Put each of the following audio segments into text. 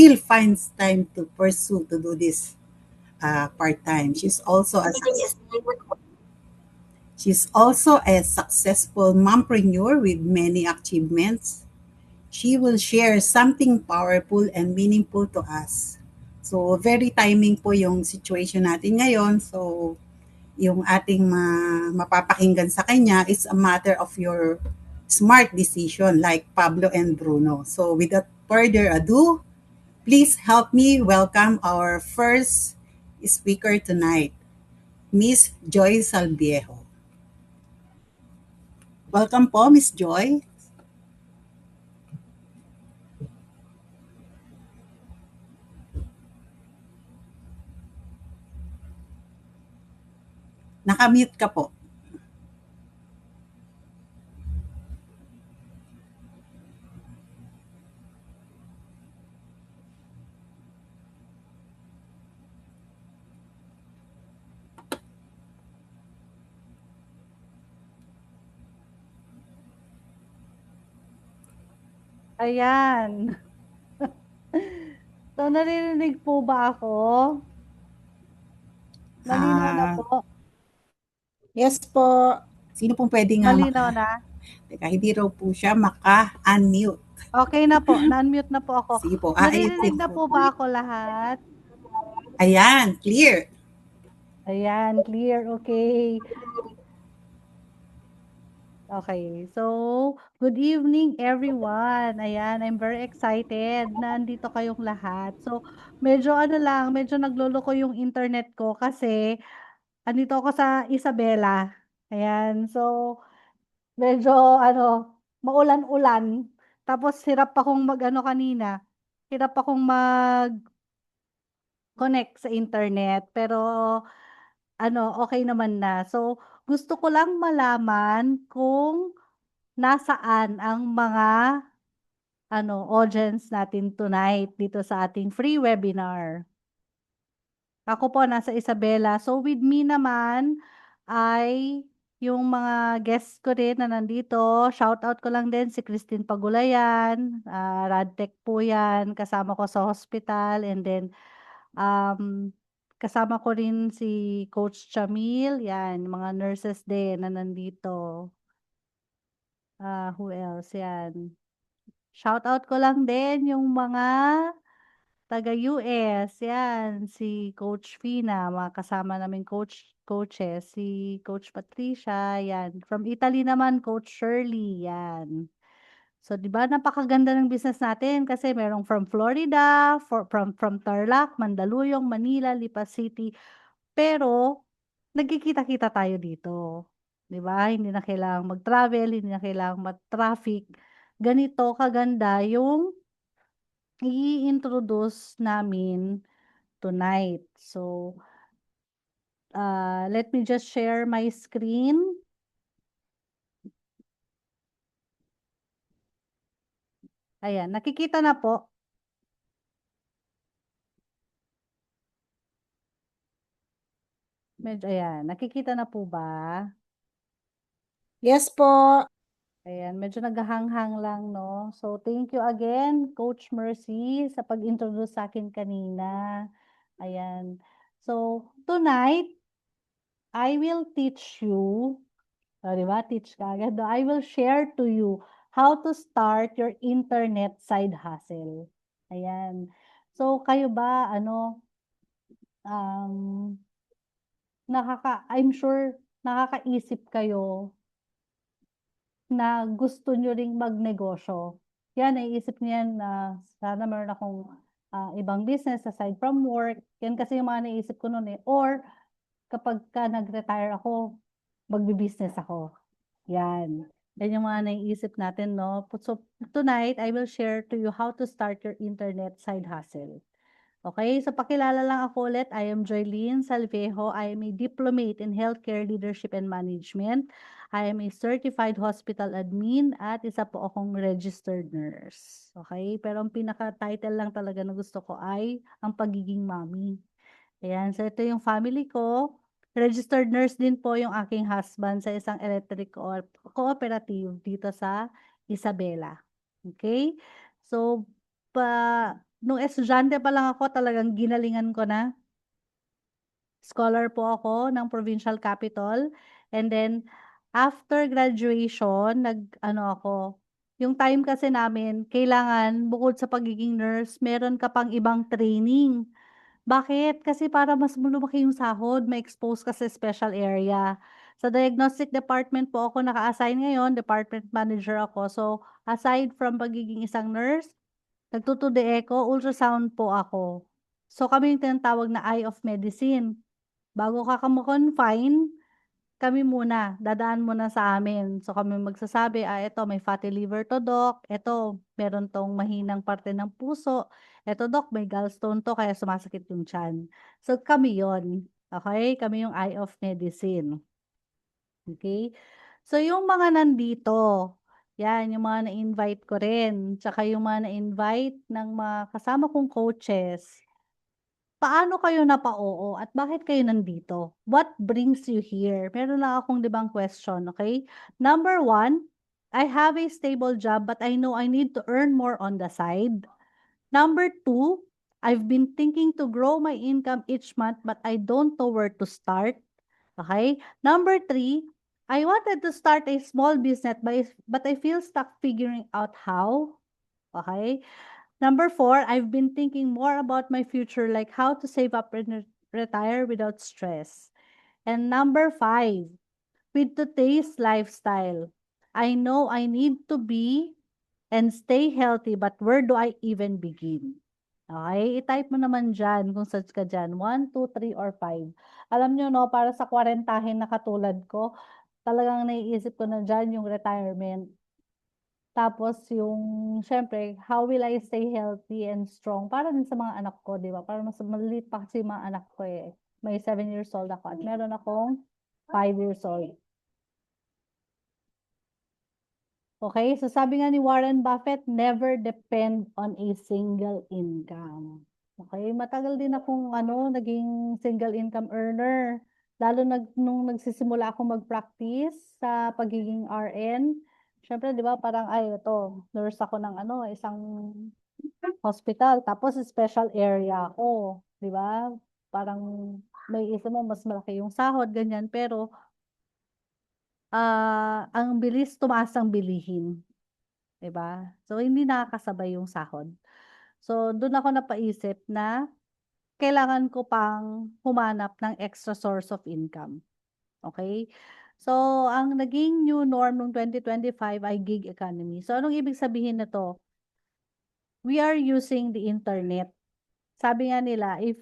still finds time to pursue to do this part-time. She's also a successful mompreneur with many achievements. She will share something powerful and meaningful to us. So, very timing po yung situation natin ngayon. So, yung ating mapapakinggan sa kanya is a matter of your smart decision like Pablo and Bruno. So, without further ado, please help me welcome our first speaker tonight, Miss Joy Salviejo. Welcome po, Miss Joy. Nakamute ka po. Ayan. So, naririnig po ba ako? Malinaw na po. Yes po. Sino pong pwedeng Malinaw na? Teka, hindi raw po siya maka-unmute. Okay na po. Na-unmute na po ako. Sige po. Naririnig na po ba ako lahat? Ayan, clear. Ayan, clear. Okay. Okay. So, good evening everyone. Ayan, I'm very excited na andito kayong lahat. So, medyo medyo nagloloko yung internet ko kasi andito ako sa Isabela. Ayan. So, medyo maulan-ulan. Tapos hirap akong kanina. Hirap akong mag-connect sa internet. Pero okay naman na. So, gusto ko lang malaman kung nasaan ang mga audience natin tonight dito sa ating free webinar. Ako po nasa Isabela. So with me naman ay yung mga guests ko rin na nandito. Shout out ko lang din si Christine Pagulayan, Radtech po yan, kasama ko sa hospital, and then kasama ko rin si Coach Chamil, yan, mga nurses din na nandito. Who else? Yan. Shout out ko lang din yung mga taga-US, yan, si Coach Fina, mga kasama naming coaches, si Coach Patricia, yan. From Italy naman, Coach Shirley, yan. So, 'di ba napakaganda ng business natin kasi merong from Florida, from Tarlac, Mandaluyong, Manila, Lipa City. Pero nagkikita-kita tayo dito, 'di ba? Hindi na kailangang mag-travel, hindi na kailangang traffic. Ganito kaganda yung i-introduce namin tonight. So, let me just share my screen. Ayan, nakikita na po. Ayan, nakikita na po ba? Yes po. Ayan, medyo naghahanghang lang, no? So, thank you again, Coach Mercy, sa pag-introduce sa akin kanina. Ayan. So, tonight, I will teach you, di ba? Teach ka agad. I will share to you how to start your internet side hustle. Ayan. So, kayo ba, um, I'm sure nakakaisip kayo na gusto nyo ring magnegosyo. Yan, naiisip niyo yan na sana meron akong ibang business aside from work. Yan kasi yung mga naisip ko noon eh. Or kapag ka nag-retire ako, magbi-business ako. Yan. Yan yung mga naiisip natin, no? So, tonight, I will share to you how to start your internet side hustle. Okay, so pakilala lang ako ulit. I am Joylene Salvejo. I am a diplomate in healthcare leadership and management. I am a certified hospital admin at isa po akong registered nurse. Okay, pero ang pinaka-title lang talaga na gusto ko ay ang pagiging mommy. Ayan, so ito yung family ko. Registered nurse din po yung aking husband sa isang electric cooperative dito sa Isabela. Okay? So, nung estudyante pa lang ako, talagang ginalingan ko na. Scholar po ako ng provincial capital. And then, after graduation, nag-ano ako, yung time kasi namin, kailangan, bukod sa pagiging nurse, meron ka pang ibang training. Bakit? Kasi para mas lumaki yung sahod, may expose ka sa special area. Sa diagnostic department po ako naka-assign ngayon, department manager ako. So, aside from pagiging isang nurse, nagtutude echo, ultrasound po ako. So, kami yung tinatawag na eye of medicine. Bago ka confine, kami muna, dadaan muna sa amin. So kami magsasabi, eto may fatty liver to doc, eto meron tong mahinang parte ng puso, eto doc may gallstone to kaya sumasakit yung tiyan. So kami yon. Okay? Kami yung eye of medicine. Okay? So yung mga nandito, yan, yung mga na-invite ko rin, tsaka yung mga na-invite ng mga kasama kong coaches. Paano kayo napa-oo at bakit kayo nandito? What brings you here? Meron lang akong libang question, okay? Number one, I have a stable job but I know I need to earn more on the side. Number two, I've been thinking to grow my income each month but I don't know where to start. Okay? Number three, I wanted to start a small business but I feel stuck figuring out how. Okay? Number four, I've been thinking more about my future, like how to save up and retire without stress. And number five, with today's lifestyle, I know I need to be and stay healthy, but where do I even begin? Okay, i-type mo naman dyan kung search ka dyan. 1, 2, 3, or 5. Alam nyo, no, para sa kwarentahin na katulad ko, talagang naiisip ko na dyan yung retirement. Tapos yung, siyempre, how will I stay healthy and strong? Para din sa mga anak ko, di ba? Para mas maliit pa kasi yung mga anak ko eh. May 7 years old ako at meron akong 5 years old. Okay, so sabi nga ni Warren Buffett, never depend on a single income. Okay, matagal din akong naging single income earner. Lalo nung nagsisimula ako mag-practice sa pagiging RN. Siyempre, di ba, parang, ito, nurse ako ng isang hospital. Tapos, special area ako. Di ba? Parang, may isa mo, mas malaki yung sahod, ganyan. Pero, ang bilis tumaas ang bilihin. 'Di ba? So, hindi nakakasabay yung sahod. So, dun ako napaisip na kailangan ko pang humanap ng extra source of income. Okay? So, ang naging new norm nung 2025 ay gig economy. So, anong ibig sabihin nito? We are using the internet. Sabi nga nila, if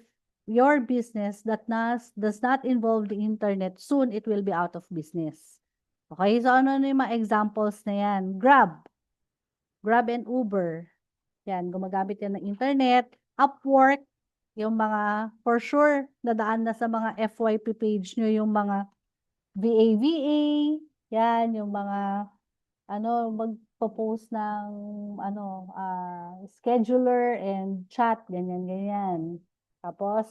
your business does not involve the internet, soon it will be out of business. Okay? So, ano yung mga examples na yan? Grab and Uber. Yan, gumagamit yan ng internet, Upwork, yung mga, for sure, dadaan na sa mga FYP page nyo, yung mga VA, yan, yung mga, magpo-post ng, scheduler and chat, ganyan, ganyan. Tapos,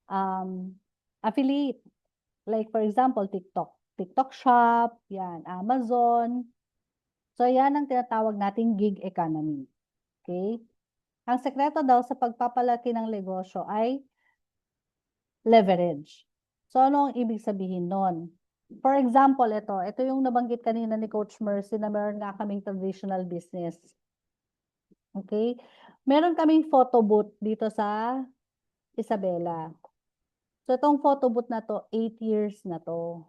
um, affiliate, like for example, TikTok Shop, yan, Amazon. So, yan ang tinatawag nating gig economy. Okay? Ang sekreto daw sa pagpapalaki ng negosyo ay leverage. So, ano ang ibig sabihin nun? For example, ito yung nabanggit kanina ni Coach Mercy na meron nga kaming traditional business. Okay? Meron kaming photo booth dito sa Isabela. So, itong photo booth na to, 8 years na to.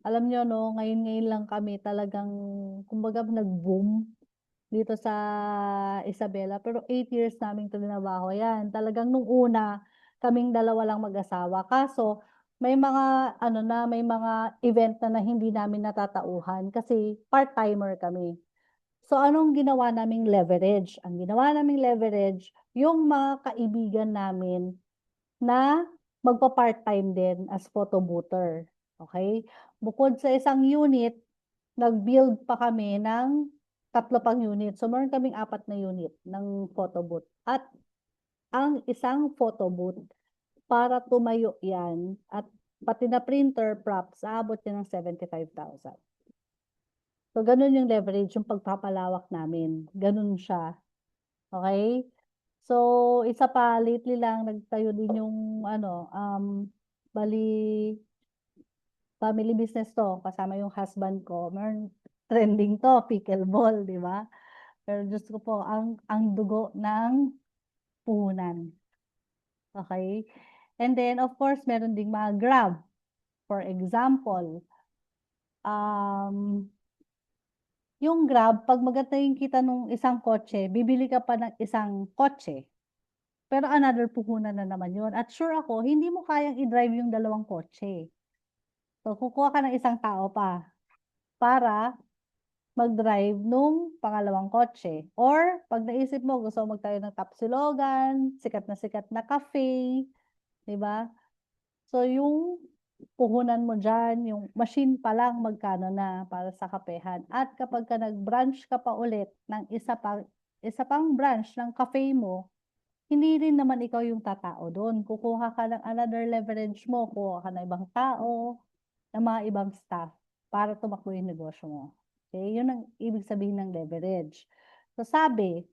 Alam nyo, no, ngayon lang kami talagang, kumbaga, nag-boom dito sa Isabela. Pero 8 years namin trinabaho yan. Talagang nung una, kaming dalawa lang mag-asawa. Kaso, may mga, may mga event na hindi namin natatauhan kasi part-timer kami. So, anong ginawa naming leverage? Ang ginawa naming leverage, yung mga kaibigan namin na magpa-part-time din as photo booter. Okay? Bukod sa isang unit, nag-build pa kami ng 3 pang unit. So, meron kaming 4 na unit ng photo booth. At ang isang photo booth, para tumayo yan, at pati na printer props, aabot yan ng 75,000. So, ganun yung leverage, yung pagpapalawak namin. Ganun siya. Okay? So, isa pa, lately lang, nagtayo din yung, bali, family business to, kasama yung husband ko. Meron trending to, pickleball, di ba? Pero Diyos ko po, ang dugo ng puhunan. Okay? And then, of course, meron ding mga Grab. For example, um, yung Grab, pag maganda yung kita nung isang kotse, bibili ka pa ng isang kotse. Pero another puhunan na naman yun. At sure ako, hindi mo kayang i-drive yung dalawang kotse. So, kukuha ka ng isang tao pa para mag-drive nung pangalawang kotse. Or, pag naisip mo, gusto mo magtayo ng Tapsilogan, sikat na cafe, di ba? So, yung puhunan mo dyan, yung machine pa lang magkano na para sa kapehan. At kapag ka nag-branch ka pa ulit ng isa pang branch ng cafe mo, hindi rin naman ikaw yung tatao doon. Kukuha ka ng another leverage mo, kukuha ka ng ibang tao, ng mga ibang staff para tumakbo yung negosyo mo. Okay? Yun ang ibig sabihin ng leverage. So sabi,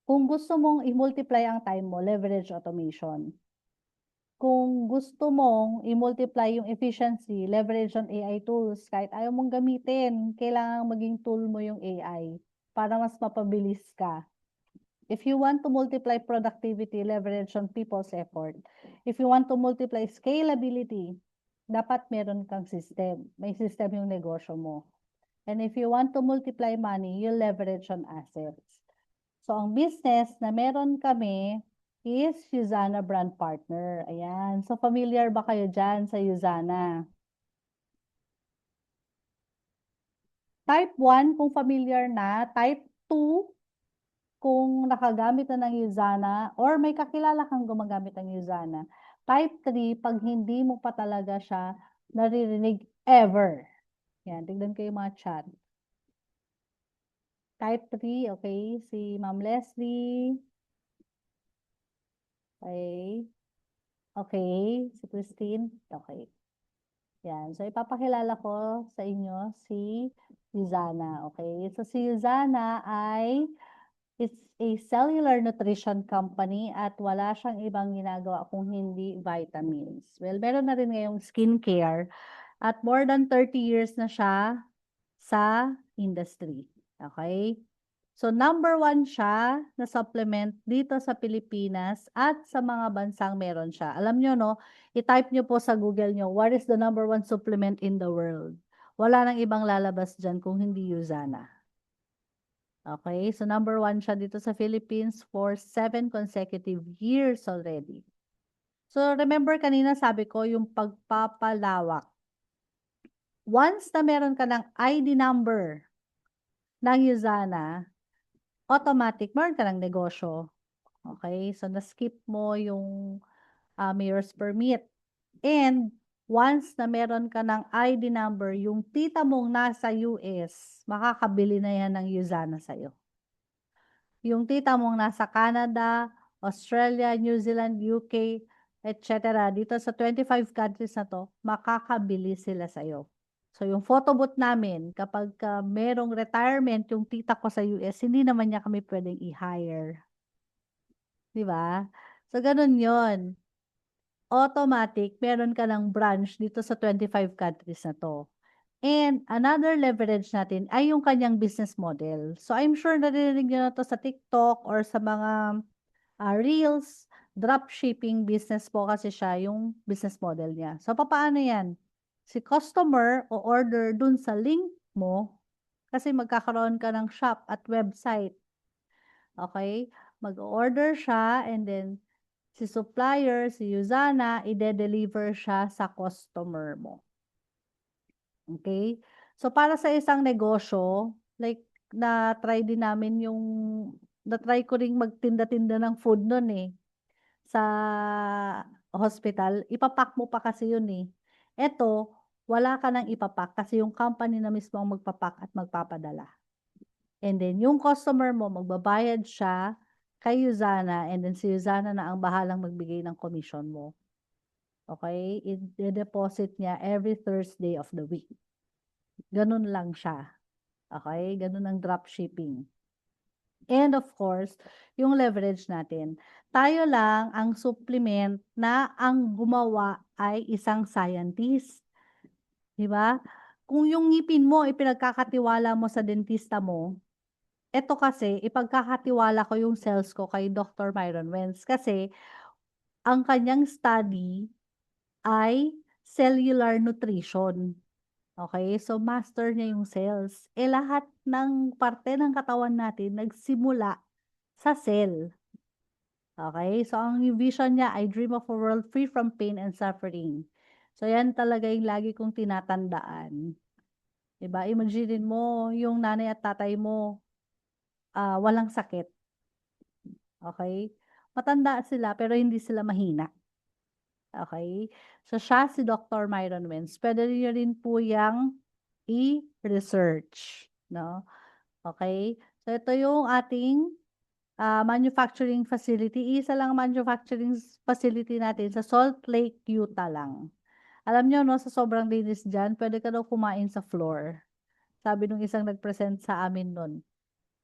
kung gusto mong i-multiply ang time mo, leverage automation. Kung gusto mong i-multiply yung efficiency, leverage on AI tools. Kahit ayaw mong gamitin, kailangan maging tool mo yung AI para mas mapabilis ka. If you want to multiply productivity, leverage on people's effort. If you want to multiply scalability, dapat meron kang system. May system yung negosyo mo. And if you want to multiply money, you leverage on assets. So, ang business na meron kami is Usana Brand Partner. Ayan. So, familiar ba kayo dyan sa Usana? Type 1 kung familiar na. Type 2 kung nakagamit na ng Usana or may kakilala kang gumagamit ng Usana. Type 3 pag hindi mo pa talaga siya naririnig ever. Yan, tignan ko yung mga chat. Type 3, okay. Si Ma'am Leslie. Okay. Okay. Si Christine. Okay. Yan. So, ipapakilala ko sa inyo si Usana. Okay. So, si Usana ay it's a cellular nutrition company at wala siyang ibang ginagawa kung hindi vitamins. Well, meron na rin ngayong skincare at more than 30 years na siya sa industry. Okay? So, number 1 siya na supplement dito sa Pilipinas at sa mga bansang meron siya. Alam nyo, no? I-type nyo po sa Google nyo, what is the number 1 supplement in the world? Wala nang ibang lalabas dyan kung hindi Usana. Okay? So, number 1 siya dito sa Philippines for 7 consecutive years already. So, remember kanina sabi ko yung pagpapalawak. Once na meron ka ng ID number ng Usana, automatic, meron ka ng negosyo. Okay? So, na-skip mo yung mayor's permit. And, once na meron ka ng ID number, yung tita mong nasa US, makakabili na yan ng Usana sa'yo. Yung tita mong nasa Canada, Australia, New Zealand, UK, etc. Dito sa 25 countries na to, makakabili sila sa'yo. So, yung photo booth namin, kapag merong retirement yung tita ko sa US, hindi naman niya kami pwedeng i-hire. Di ba? So, ganun yon. Automatic, meron ka ng branch dito sa 25 countries na to. And another leverage natin ay yung kanyang business model. So, I'm sure narinig nyo na to sa TikTok or sa mga Reels, dropshipping business po kasi siya yung business model niya. So, papaano yan? Si customer o order dun sa link mo kasi magkakaroon ka ng shop at website. Okay? Mag-order siya and then si supplier, si Usana, ide-deliver siya sa customer mo. Okay? So, para sa isang negosyo, like, na-try ko ring magtinda-tinda ng food nun eh, sa hospital. Ipapack mo pa kasi yun eh. Eto, wala ka nang ipapack kasi yung company na mismo ang magpapack at magpapadala. And then, yung customer mo, magbabayad siya kay Usana and then si Usana na ang bahalang magbigay ng commission mo. Okay? I-deposit niya every Thursday of the week. Ganun lang siya. Okay? Ganun ang dropshipping. And of course, yung leverage natin. Tayo lang ang supplement na ang gumawa ay isang scientist, 'di ba? Kung yung ngipin mo ipinagkakatiwala mo sa dentista mo, eto kasi ipagkakatiwala ko yung cells ko kay Dr. Myron Wentz kasi ang kanyang study ay cellular nutrition. Okay, so master niya yung cells. Eh, lahat ng parte ng katawan natin nagsimula sa cell. Okay, so ang vision niya I dream of a world free from pain and suffering. So yan talaga yung lagi kong tinatandaan. 'Di ba? Imaginin mo yung nanay at tatay mo, walang sakit, okay? Matanda sila pero hindi sila mahina, okay? So siya si Dr. Myron Wentz. Puwede niyo rin po yang i-research, 'no? Okay. So ito yung ating manufacturing facility. Isa lang manufacturing facility natin sa Salt Lake, Utah lang. Alam niyo 'no, sa sobrang linis diyan, puwede ka daw kumain sa floor. Sabi nung isang nag-present sa amin nun.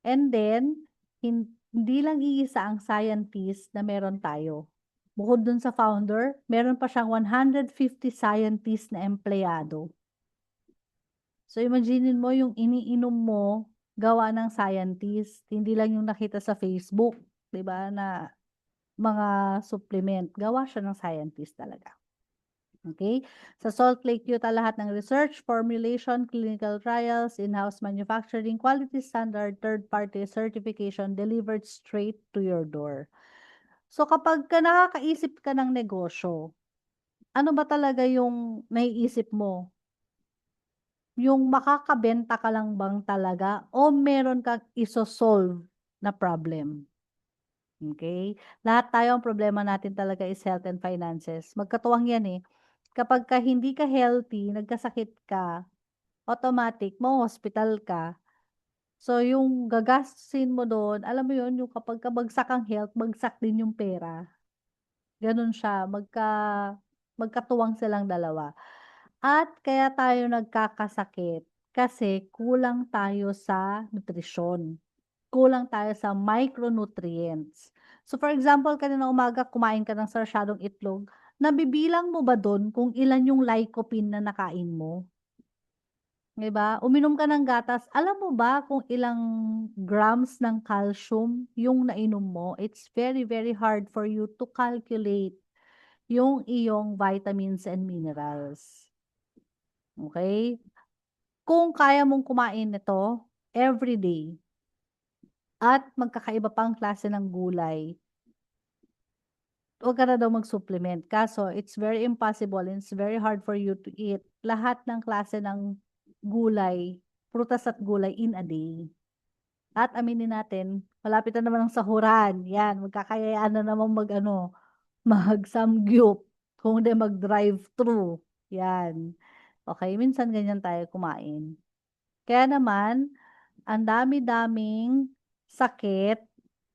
And then, hindi lang iisa ang scientist na meron tayo. Bukod dun sa founder, meron pa siyang 150 scientist na empleyado. So imaginin mo yung iniinom mo, gawa ng scientist, hindi lang yung nakita sa Facebook, 'di ba, na mga supplement, gawa siya ng scientist talaga. Okay. Sa Salt Lake, Utah, lahat ng research, formulation, clinical trials, in-house manufacturing, quality standard, third-party certification delivered straight to your door. So kapag ka nakakaisip ka ng negosyo, ano ba talaga yung naiisip mo? Yung makakabenta ka lang bang talaga o meron kang iso-solve na problem? Okay. Lahat tayo ang problema natin talaga is health and finances. Magkatuwang yan, eh. Kapagka hindi ka healthy, nagkasakit ka, automatic ma-ho-hospital ka. So, yung gagastusin mo dun, alam mo yun, yung kapagka bagsak ang health, bagsak din yung pera. Gano'n siya, magkatuwang silang dalawa. At kaya tayo nagkakasakit kasi kulang tayo sa nutrisyon, kulang tayo sa micronutrients. So, for example, kanina umaga kumain ka ng sarsyadong itlog, nabibilang mo ba dun kung ilan yung lycopene na nakain mo? 'Di ba? Uminom ka ng gatas, alam mo ba kung ilang grams ng calcium yung nainom mo? It's very, very hard for you to calculate yung iyong vitamins and minerals, okey? Kung kaya mong kumain nito everyday at magkakaiba pang klase ng gulay, huwag ka na daw mag-supplement. Kaso it's very impossible and it's very hard for you to eat lahat ng klase ng gulay, prutas at gulay in a day. At aminin natin, malapit na naman ang sahuran, 'yan magkakayaan na namang mag-ano, mag-samgyup, kung hindi mag-drive-thru, 'yan. Okey, minsan ganyan tayo kumain. Kaya naman, ang dami-daming sakit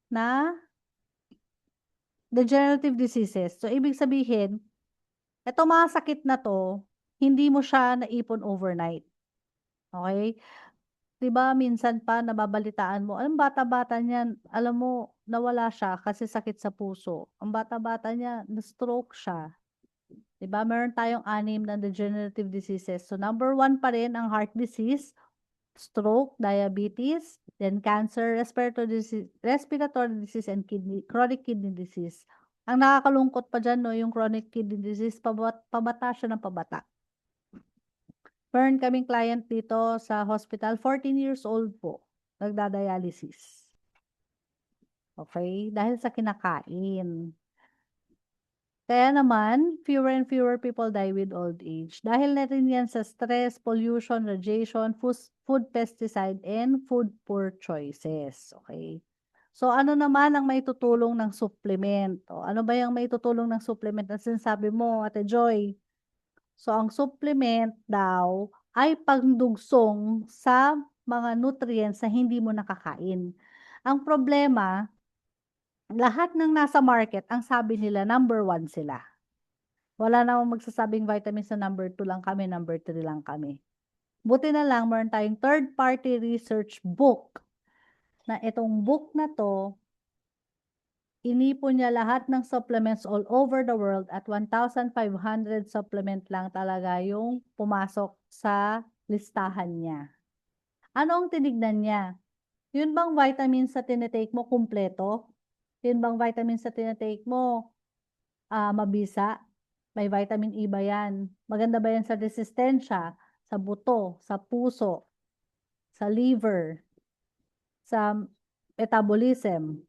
na degenerative diseases. So, ibig sabihin, etong mga sakit na 'to, hindi mo siya naipon overnight, okey? 'Di ba minsan pa nababalitaan mo, ang bata-bata niyan, alam mo nawala siya kasi sakit sa puso. Ang bata-bata niya na-stroke siya, 'di ba? Meron tayong 6 na degenerative diseases. So, number 1 pa rin ang heart disease, stroke, diabetes, then cancer, respiratory disease and chronic kidney disease. Ang nakakalungkot pa diyan 'no, yung chronic kidney disease pabata siya ng pabata. Meron kaming client dito sa hospital, 14 years old po, nagda-dialysis. Okay, dahil sa kinakain. Kaya naman, fewer and fewer people die with old age. Dahil na rin yan sa stress, pollution, radiation, food pesticide, and food poor choices. Okay. So, ano naman ang maitutulong ng supplement? O, ano ba yung maitutulong ng supplement na sinasabi mo, Ate Joy? So, ang supplement daw ay pangdugsong sa mga nutrients na hindi mo nakakain. Ang problema, lahat ng nasa market, ang sabi nila number 1 sila. Wala namang magsasabing vitamins na number 2 lang kami, number 3 lang kami. Buti na lang meron tayong third party research book na itong book na to, inipon niya lahat ng supplements all over the world at 1,500 supplement lang talaga yung pumasok sa listahan niya. Ano ang tinignan niya? Yun bang vitamins sa tinitake mo kumpleto? Yun bang vitamins sa tinitake mo mabisa? May vitamin E ba yan? Maganda ba yan sa resistensya, sa buto, sa puso, sa liver, sa metabolism?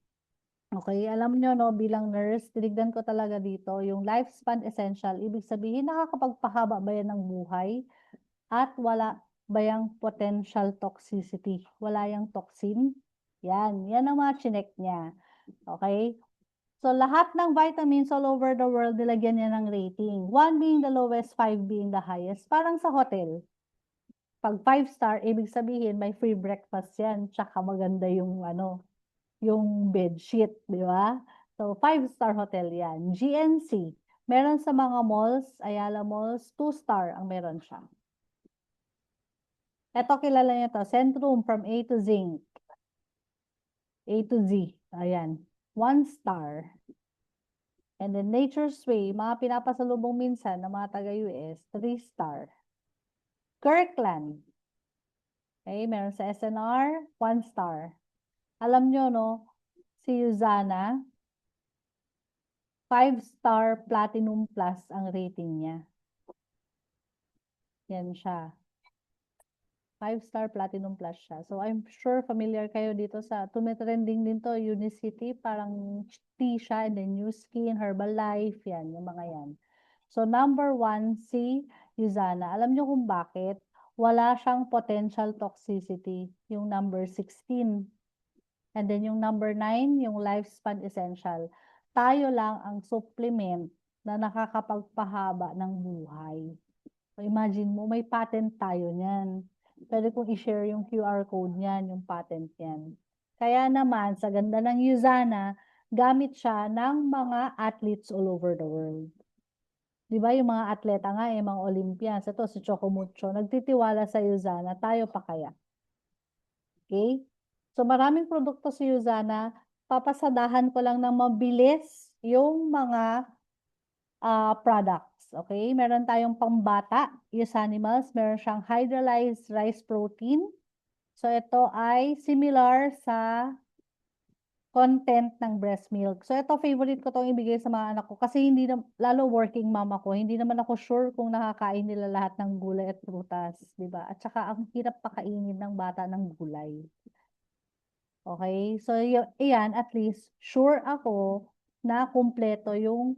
Okay, alam nyo, no, bilang nurse, tinignan ko talaga dito, yung lifespan essential, ibig sabihin, nakakapagpahaba ba yan ng buhay? At wala ba yung potential toxicity? Wala yung toxin? Yan ang mga chinek niya. Okay? So, lahat ng vitamins all over the world, nilagyan niya ng rating. 1 being the lowest, 5 being the highest. Parang sa hotel. Pag 5-star, ibig sabihin, may free breakfast yan. Tsaka maganda yung yung bed sheet, di ba? So, 5-star hotel yan. GNC, meron sa mga malls, Ayala Malls, 2-star ang meron siya. Ito, kilala niyo to, Centrum from A to Zinc. A to Z. Ayan. 1-star. And then Nature's Way, mga pinapasalubong minsan ng mga taga-US, 3-star. Kirkland. Okay, meron sa SNR, 1-star. Alam nyo, no, si Usana, 5-star Platinum Plus ang rating niya. Yan siya. 5-star Platinum Plus siya. So, I'm sure familiar kayo dito sa, tumitrending din to, Unicity, parang tea siya, and then New Skin, Herbalife, yan, yung mga yan. So, number 1, si Usana. Alam nyo kung bakit? Wala siyang potential toxicity, yung number 16. And then yung number 9, yung lifespan essential. Tayo lang ang supplement na nakakapagpahaba ng buhay. So imagine mo, may patent tayo niyan. Pwede kong i-share yung QR code niyan, yung patent niyan. Kaya naman, sa ganda ng Usana, gamit siya ng mga athletes all over the world. Di ba yung mga atleta nga, mga Olympians, ito si Choco Mucho, nagtitiwala sa Usana, tayo pa kaya? Okay? So maraming produkto si Usana, papasadahan ko lang ng mabilis yung mga products. Okay? Meron tayong pambata, Usanimals, meron siyang hydrolyzed rice protein. So ito ay similar sa content ng breast milk. So ito, favorite ko itong ibigay sa mga anak ko kasi hindi na, lalo working mama ko, hindi naman ako sure kung nakakain nila lahat ng gulay at prutas, di ba? At saka ang hirap pakainin ng bata ng gulay. Okay? So, iyan, at least, sure ako na kumpleto yung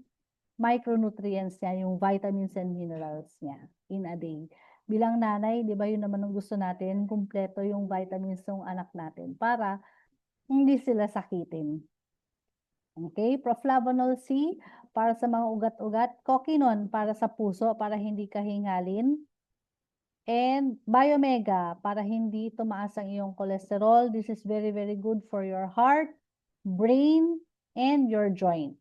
micronutrients niya, yung vitamins and minerals niya in a day. Bilang nanay, di ba yun naman ang gusto natin, kumpleto yung vitamins ng anak natin para hindi sila sakitin. Okay? Proflavanol C para sa mga ugat-ugat. Coquinon para sa puso, para hindi kahingalin. And Biomega, para hindi tumaas ang iyong cholesterol. This is very, very good for your heart, brain, and your joints.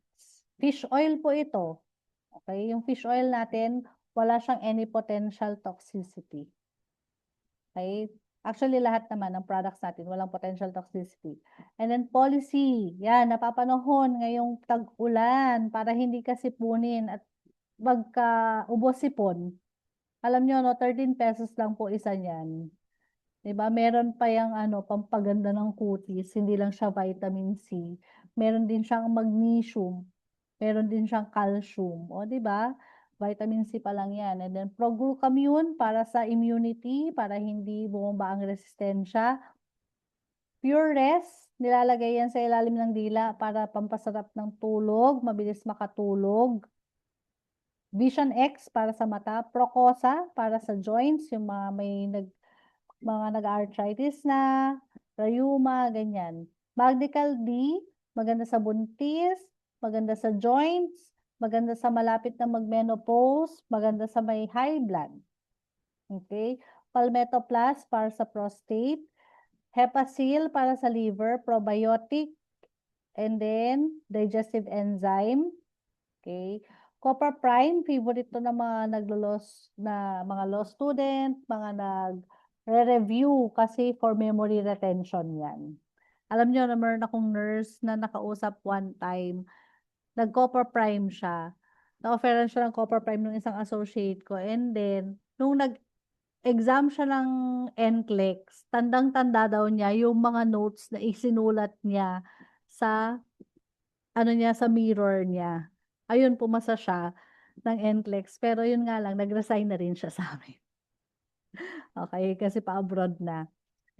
Fish oil po ito. Okay, yung fish oil natin, wala siyang any potential toxicity. Okay? Actually, lahat naman ng products natin, walang potential toxicity. And then policy, yan, napapanahon ngayong tag-ulan para hindi ka sipunin at magka-ubos sipon. Alam nyo, no, 13 pesos lang po isa niyan. Diba? Meron pa yung pampaganda ng kutis, hindi lang siya vitamin C. Meron din siyang magnesium. Meron din siyang calcium. O, diba? Vitamin C pa lang yan. And then, proglucamine para sa immunity, para hindi bumaba ang resistensya. Pure Rest, nilalagay yan sa ilalim ng dila para pampasarap ng tulog, mabilis makatulog. Vision X para sa mata, Procosa para sa joints, yung mga nag-arthritis na, rheuma, ganyan. Magdical D, maganda sa buntis, maganda sa joints, maganda sa malapit na mag-menopause, maganda sa may high blood. Okay? Palmetto Plus para sa prostate, Hepasil para sa liver, probiotic, and then digestive enzyme. Okay? Copper Prime, favorite to ng mga mga law student, mga nag-review kasi for memory retention yan. Alam niyo na meron akong nurse na nakausap one time, nag-copper prime siya. Na-offeran siya ng copper prime nung isang associate ko and then nung nag-exam siya ng NCLEX, tandang-tanda daw niya yung mga notes na isinulat niya sa ano niya, sa mirror niya. Ayun, pumasa siya ng NCLEX pero yun nga lang nag-resign na rin siya sa'min. Okey, kasi pa-abroad na.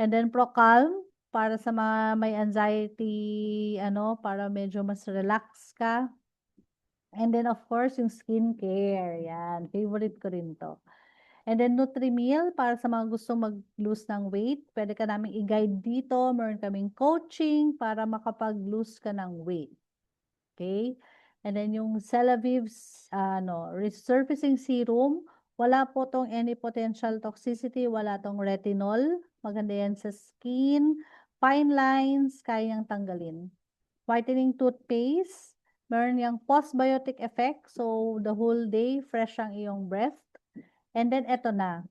And then Procalm para sa mga may anxiety ano, para medyo mas relax ka. And then of course yung skincare, yan favorite ko rin 'to. And then Nutri-Mill para sa mga gustong mag-lose ng weight, puwede ka naming i-guide dito, meron kaming coaching para makapag-lose ka ng weight, okey? And then yung Celaviv's ano, resurfacing serum, wala po 'tong any potential toxicity, wala 'tong retinol, maganda yan sa skin, fine lines, kaya niyang tanggalin. Whitening toothpaste, meron yang postbiotic effect, so the whole day fresh ang iyong breath. And then eto na,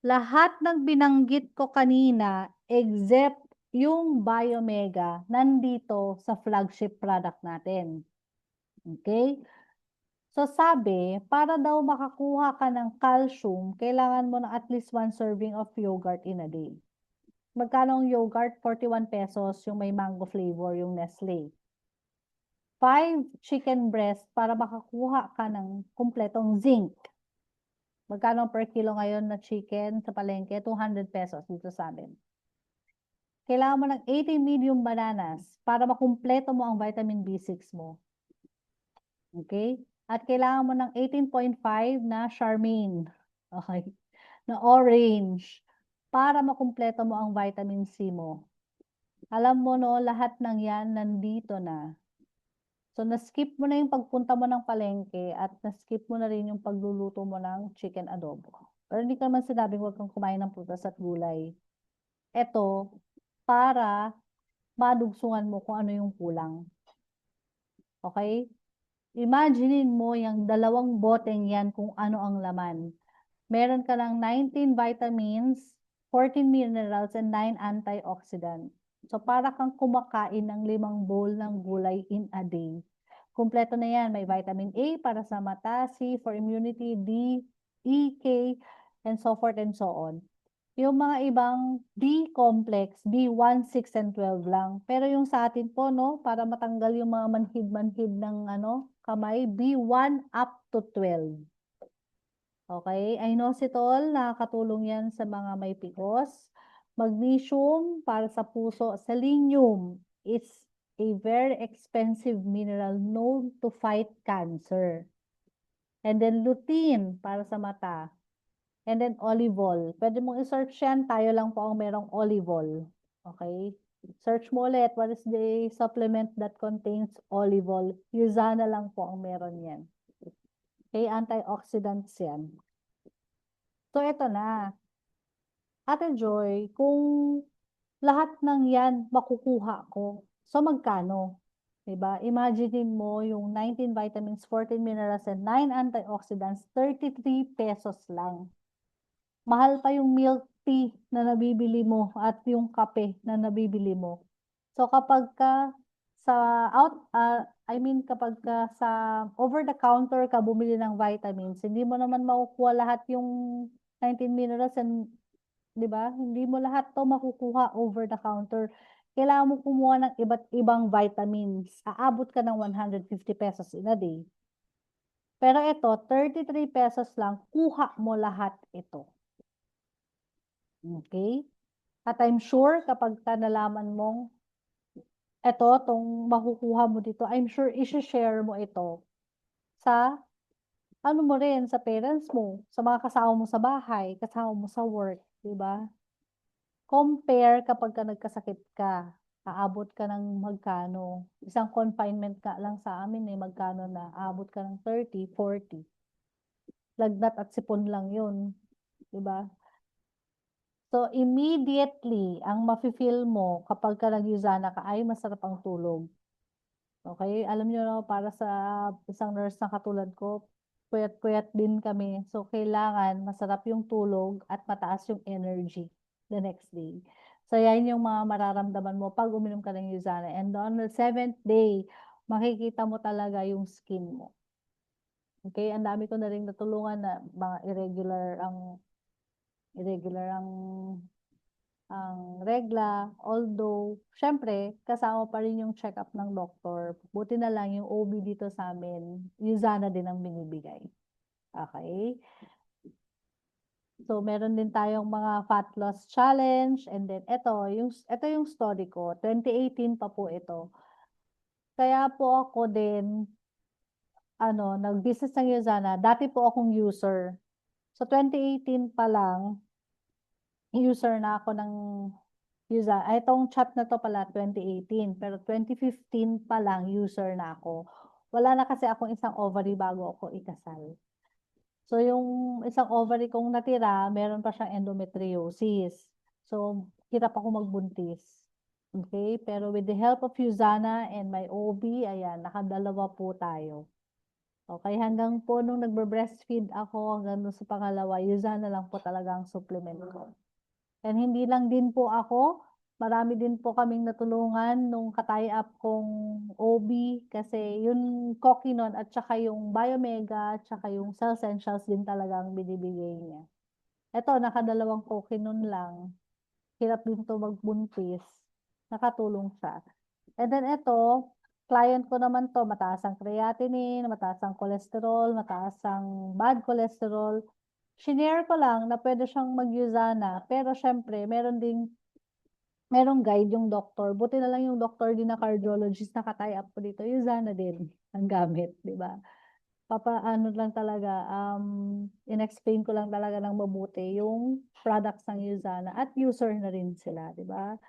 lahat ng binanggit ko kanina except yung Biomega nandito sa flagship product natin, okey? So sabi, para daw makakuha ka ng calcium, kailangan mo ng at least 1 serving of yogurt in a day. Magkano ang yogurt? ₱41 yung may mango flavor, yung Nestle. 5 chicken breast para makakuha ka ng kumpletong zinc. Magkano per kilo ngayon na chicken sa palengke? ₱200 dito sa'min. Kailangan mo ng 80 medium bananas para makumpleto mo ang vitamin B6 mo. Okay? At kailangan mo ng 18.5 na Charmaine, okey, na orange para makumpleto mo ang vitamin C mo. Alam mo 'no, lahat ng 'yan nandito na. So, na-skip mo na yung pagpunta mo ng palengke at na-skip mo na rin yung pagluluto mo ng chicken adobo. Pero hindi ko naman sinabing huwag kang kumain ng prutas at gulay. Eto, para madugsungan mo kung ano yung kulang. Okay? Imaginin mo yung 2 boteng yan kung ano ang laman. Meron ka ng 19 vitamins, 14 minerals, and 9 antioxidant. So, para kang kumakain ng 5 bowl ng gulay in a day. Kumpleto na yan. May vitamin A para sa mata, C for immunity, D, E, K, and so forth and so on. Yung mga ibang B-complex, B1, 6, and 12 lang. Pero yung sa atin po, no, para matanggal yung mga manhid-manhid ng ano, kamay, B1 up to 12. Okay? Inositol, nakakatulong yan sa mga may PCOS. Magnesium, para sa puso. Selenium is a very expensive mineral known to fight cancer. And then lutein, para sa mata. And then olive oil. Pwede mong i-search yan. Tayo lang po ang merong olive oil. Okay? Search mo ulit, what is the supplement that contains olive oil? Yuzana lang po ang meron yan. Okay? Antioxidants yan. So, eto na. Ate Joy, kung lahat ng yan makukuha ko, so magkano? Diba? Imagine mo yung 19 vitamins, 14 minerals, and 9 antioxidants, ₱33 lang. Mahal pa yung milk tea na nabibili mo at yung kape na nabibili mo. So kapagka sa kapagka sa over the counter ka bumili ng vitamins, hindi mo naman makukuha lahat yung 19 minerals and 'di ba? Hindi mo lahat 'to makukuha over the counter. Kailangan mo kumuha ng iba't ibang vitamins. Aabot ka ng ₱150 in a day. Pero ito, ₱33 lang, kuha mo lahat ito. Okay? At I'm sure kapagka nalaman mong eto, 'tong makukuha mo dito, I'm sure ishe-share mo ito sa ano mo rin, sa parents mo, sa mga kasama mo sa bahay, kasama mo sa work, 'di ba? Compare kapagka nagkasakit ka, aabot ka ng magkano? Isang confinement nga lang sa amin, eh, magkano na, aabot ka ng 30, 40. Lagnat at sipon lang 'yun, 'di ba? So, immediately ang mafi-feel mo kapagka nag-Usana ka ay masarap ang tulog. Okay? Alam niyo 'no, para sa isang nurse na katulad ko, puyat-puyat din kami. So, kailangan masarap yung tulog at mataas yung energy the next day. So, yan yung mga mararamdaman mo pag uminom ka ng Usana. And on the 7th day, makikita mo talaga yung skin mo. Okay? Ang dami ko na rin natulungan na mga irregular ang regla. Although, syempre, kasama pa rin yung check-up ng doktor. Buti na lang yung OB dito sa amin, Usana din ang binibigay. Okay? So, meron din tayong mga fat loss challenge. And then, ito yung story ko. 2018 pa po ito. Kaya po ako din, nag-business ng Usana. Dati po akong user. So, 2018 pa lang, user na ako ng Usana. Itong chat na to pala, 2018. Pero 2015 pa lang, user na ako. Wala na kasi akong isang ovary bago ako ikasal. So, yung isang ovary kong natira, meron pa siyang endometriosis. So, hirap ako magbuntis. Okay? Pero with the help of Usana and my OB, ayan, nakadalawa po tayo. Okay, hanggang po nung nagbe-breastfeed ako, hanggang sa pangalawa, Usana lang po talaga ang supplement ko. And hindi lang din po ako, marami din po kaming natulungan nung katay-up kong OB kasi yung Coquinon at saka yung Biomega at saka yung Cell Essentials din talaga ang binibigay niya. Ito, nakadalawang Coquinon lang. Hirap din to magbuntis. Nakatulong siya. And then ito, client ko naman to, mataas ang creatinine, mataas ang cholesterol, mataas ang bad cholesterol. Shinare ko lang na pwede siyang mag-Usana, pero syempre, merong guide yung doktor. Buti na lang yung doktor din na cardiologist na katay up ko dito, Usana din ang gamit, di ba? Papaano lang talaga, in-explain ko lang talaga ng mabuti yung products ng Usana at user na rin sila, di ba?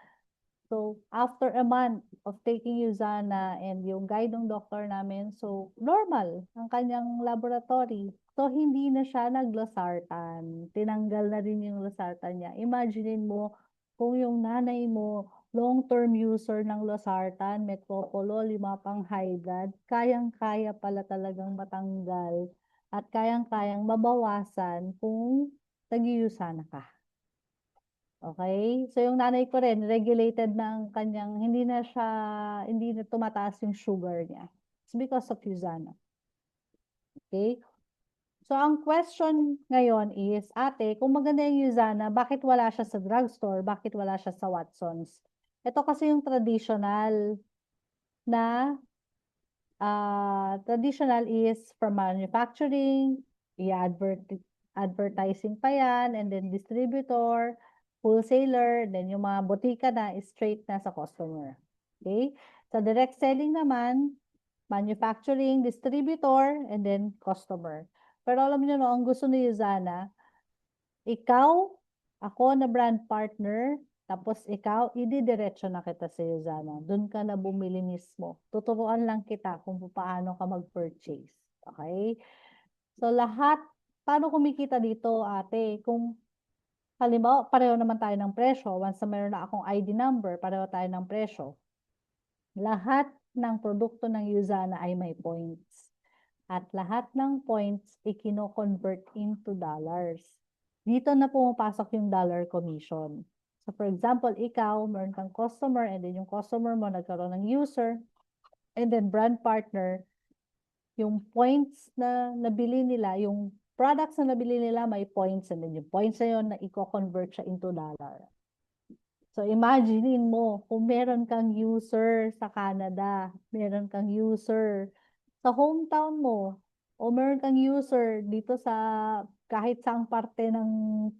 So, after a month of taking Usana and yung guide ng doktor namin, so, normal ang kanyang laboratory. So, hindi na siya naglosartan. Tinanggal na rin yung losartan niya. Imaginin mo, kung yung nanay mo, long-term user ng losartan, metoprolol, yung mga pang high blood, kayang-kaya pala talagang matanggal at kayang-kayang mabawasan kung nag-Usana ka. Okay? So, yung nanay ko rin, regulated ng kanyang, hindi na tumataas yung sugar niya. It's because of Usana. Okay? So, ang question ngayon is, ate, kung maganda yung Usana, bakit wala siya sa drugstore? Bakit wala siya sa Watsons? Ito kasi yung traditional na, traditional is from manufacturing, advertising pa yan, and then distributor, wholesaler, then yung mga botika na straight na sa customer. Okay? Sa direct selling naman, manufacturing, distributor, and then customer. Pero alam niyo no, ang gusto ni Usana, ikaw, ako na brand partner, tapos ikaw, ididiretso na kita sa Usana. Doon ka na bumili mismo. Tuturuan lang kita kung paano ka mag-purchase. Okay? So lahat, paano kumikita dito, ate? Kung halimbawa, pareho naman tayo ng presyo. Once na mayroon na akong ID number, pareho tayo ng presyo. Lahat ng produkto ng Usana ay may points. At lahat ng points, ikino-convert into dollars. Dito na pumapasok yung dollar commission. So for example, ikaw, meron kang customer, and then yung customer mo nagkaroon ng user, and then brand partner, yung points na nabili nila, yung products na nabili nila, may points, and then yung points na yun na i-convert siya into dollar. So imaginein mo, kung meron kang user sa Canada, meron kang user sa hometown mo, o meron kang user dito sa kahit saang parte ng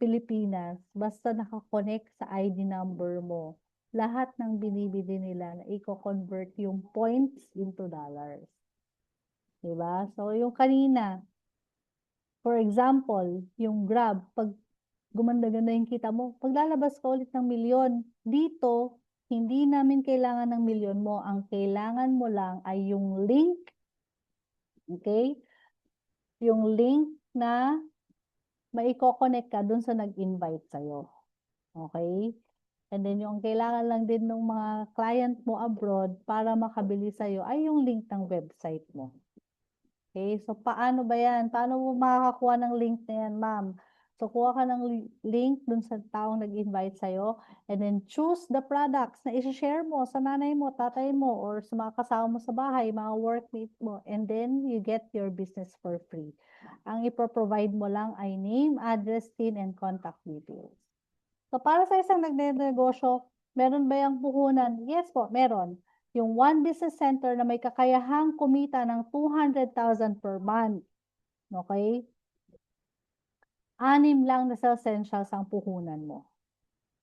Pilipinas, basta nakakonect sa ID number mo, lahat ng binibili nila na i-convert yung points into dollars. Diba? So yung kanina, for example, yung Grab, pag gumanda-ganda yung kita mo, paglalabas ka ulit ng milyon, dito, hindi namin kailangan ng milyon mo. Ang kailangan mo lang ay yung link, okay? Yung link na maiko-connect ka dun sa nag-invite sa'yo. Okay? And then yung kailangan lang din ng mga client mo abroad para makabili sa'yo ay yung link ng website mo. Okay? So, paano ba yan? Paano mo makakakuha ng link na yan, ma'am? So, kuha ka ng link dun sa taong nag-invite sa'yo and then choose the products na i-share mo sa nanay mo, tatay mo, or sa mga kasama mo sa bahay, mga workmate mo, and then you get your business for free. Ang ipro-provide mo lang ay name, address, PIN, and contact details. So, para sa isang nagnenegosyo, meron ba yung puhunan? Yes po, meron. Yung one business center na may kakayahang kumita ng 200,000 per month. Okay? 6 lang na essentials ang puhunan mo.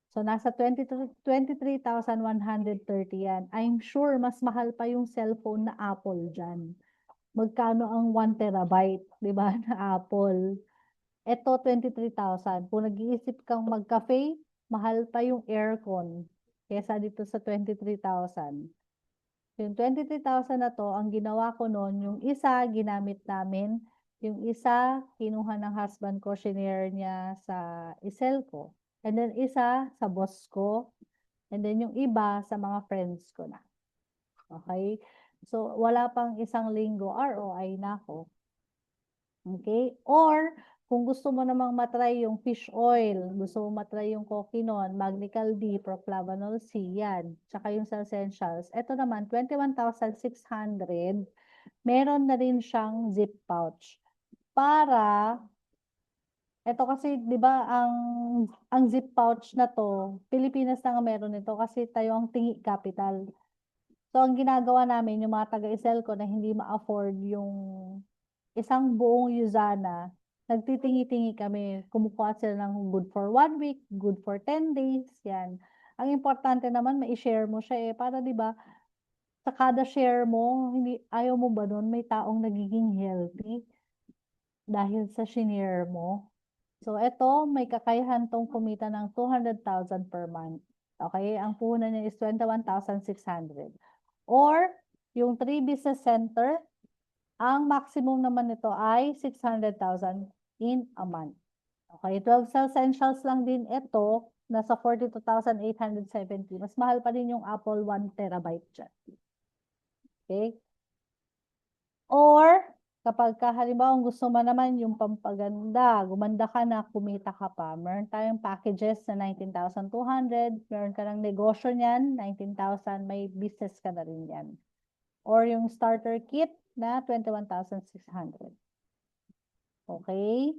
So, nasa 23,130 yan. I'm sure mas mahal pa yung cellphone na Apple dyan. Magkano ang 1 terabyte, di ba, na Apple? Ito, 23,000. Kung nag-iisip kang mag-cafe, mahal pa yung aircon kesa dito sa 23,000. Yung 23,000 na to, ang ginawa ko noon, yung isa, ginamit namin. Yung isa, kinuha ng husband ko, shinare niya sa Iselco. And then isa, sa boss ko. And then yung iba, sa mga friends ko na. Okay? So, wala pang isang linggo, ROI na ako. Okay? Or, kung gusto mo namang matry yung fish oil, gusto mo matry yung Coquinon, Magnical D, Proclavanol C, yan. Tsaka yung essentials. Ito naman, 21,600. Meron na rin siyang zip pouch. Para, ito kasi, di ba, ang zip pouch na to, Pilipinas na nga meron nito kasi tayo ang tingi capital. So, ang ginagawa namin, yung mga taga-Iselco na hindi ma-afford yung isang buong Yuzana, nagtitingi-tingi kami. Kumukuha sila ng good for 1 week, good for 10 days, yan. Ang importante naman, mai-share mo siya para di ba, sa kada share mo, hindi, ayaw mo ba nun, may taong nagiging healthy dahil sa shinare mo. So, ito, may kakayahan tong kumita ng 200,000 per month. Okay? Ang puhunan niya is 21,600. Or, yung 3 business center, ang maximum naman nito ay 600,000 in a month. Okay, 12 essentials lang din ito, nasa 42,870. Mas mahal pa din yung Apple 1 terabyte dyan. Okay? Or, kapag halimbawa gusto mo naman yung pampaganda, gumanda ka na, kumita ka pa, meron tayong packages na 19,200, meron ka ng negosyo niyan, 19,000, may business ka na rin yan. Or yung starter kit na 21,600. Okay?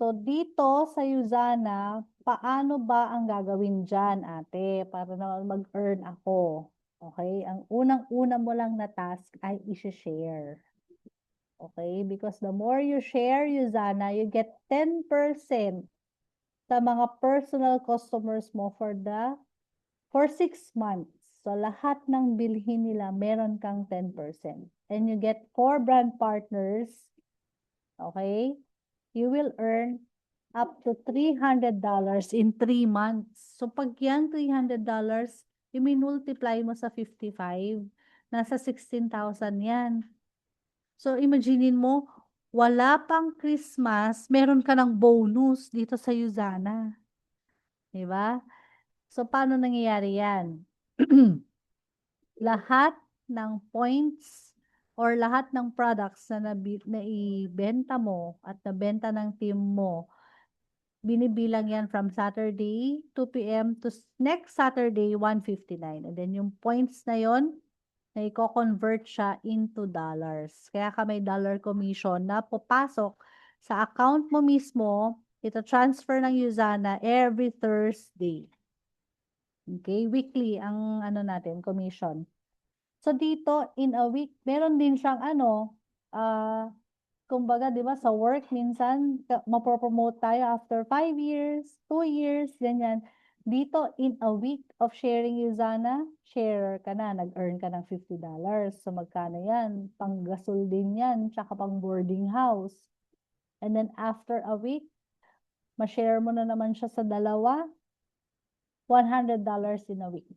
So, dito sa Yuzana, paano ba ang gagawin dyan, ate? Para naman mag-earn ako. Okay? Ang unang-una mo lang na task ay i-share. Okay? Because the more you share, Yuzana, you get 10% sa mga personal customers mo for 6 months. So, lahat ng bilhin nila, meron kang 10%. And you get 4 brand partners. Okay? You will earn up to $300 in 3 months. So, pag yan, $300, i-multiply mo sa 55, nasa 16,000 yan. So, imaginein mo, wala pang Christmas, meron ka ng bonus dito sa Yuzana. Diba? So, paano nangyayari yan? Lahat ng points or lahat ng products na ibenta mo at nabenta ng team mo, binibilang yan from Saturday, 2 p.m. to next Saturday, 1:59. And then yung points na yon, na i-convert siya into dollars. Kaya ka may dollar commission na papasok sa account mo mismo, ito transfer ng Yuzana every Thursday. Okay, weekly ang natin, commission. So dito, in a week, meron din siyang kumbaga, di ba, sa work, minsan, mapopromote tayo after 5 years, 2 years, ganyan. Dito, in a week of sharing Yuzana, share ka na, nag-earn ka ng $50. So, magkano yan? Pang-gasol din yan, tsaka pang boarding house. And then, after a week, ma-share mo na naman siya sa dalawa, $100 in a week.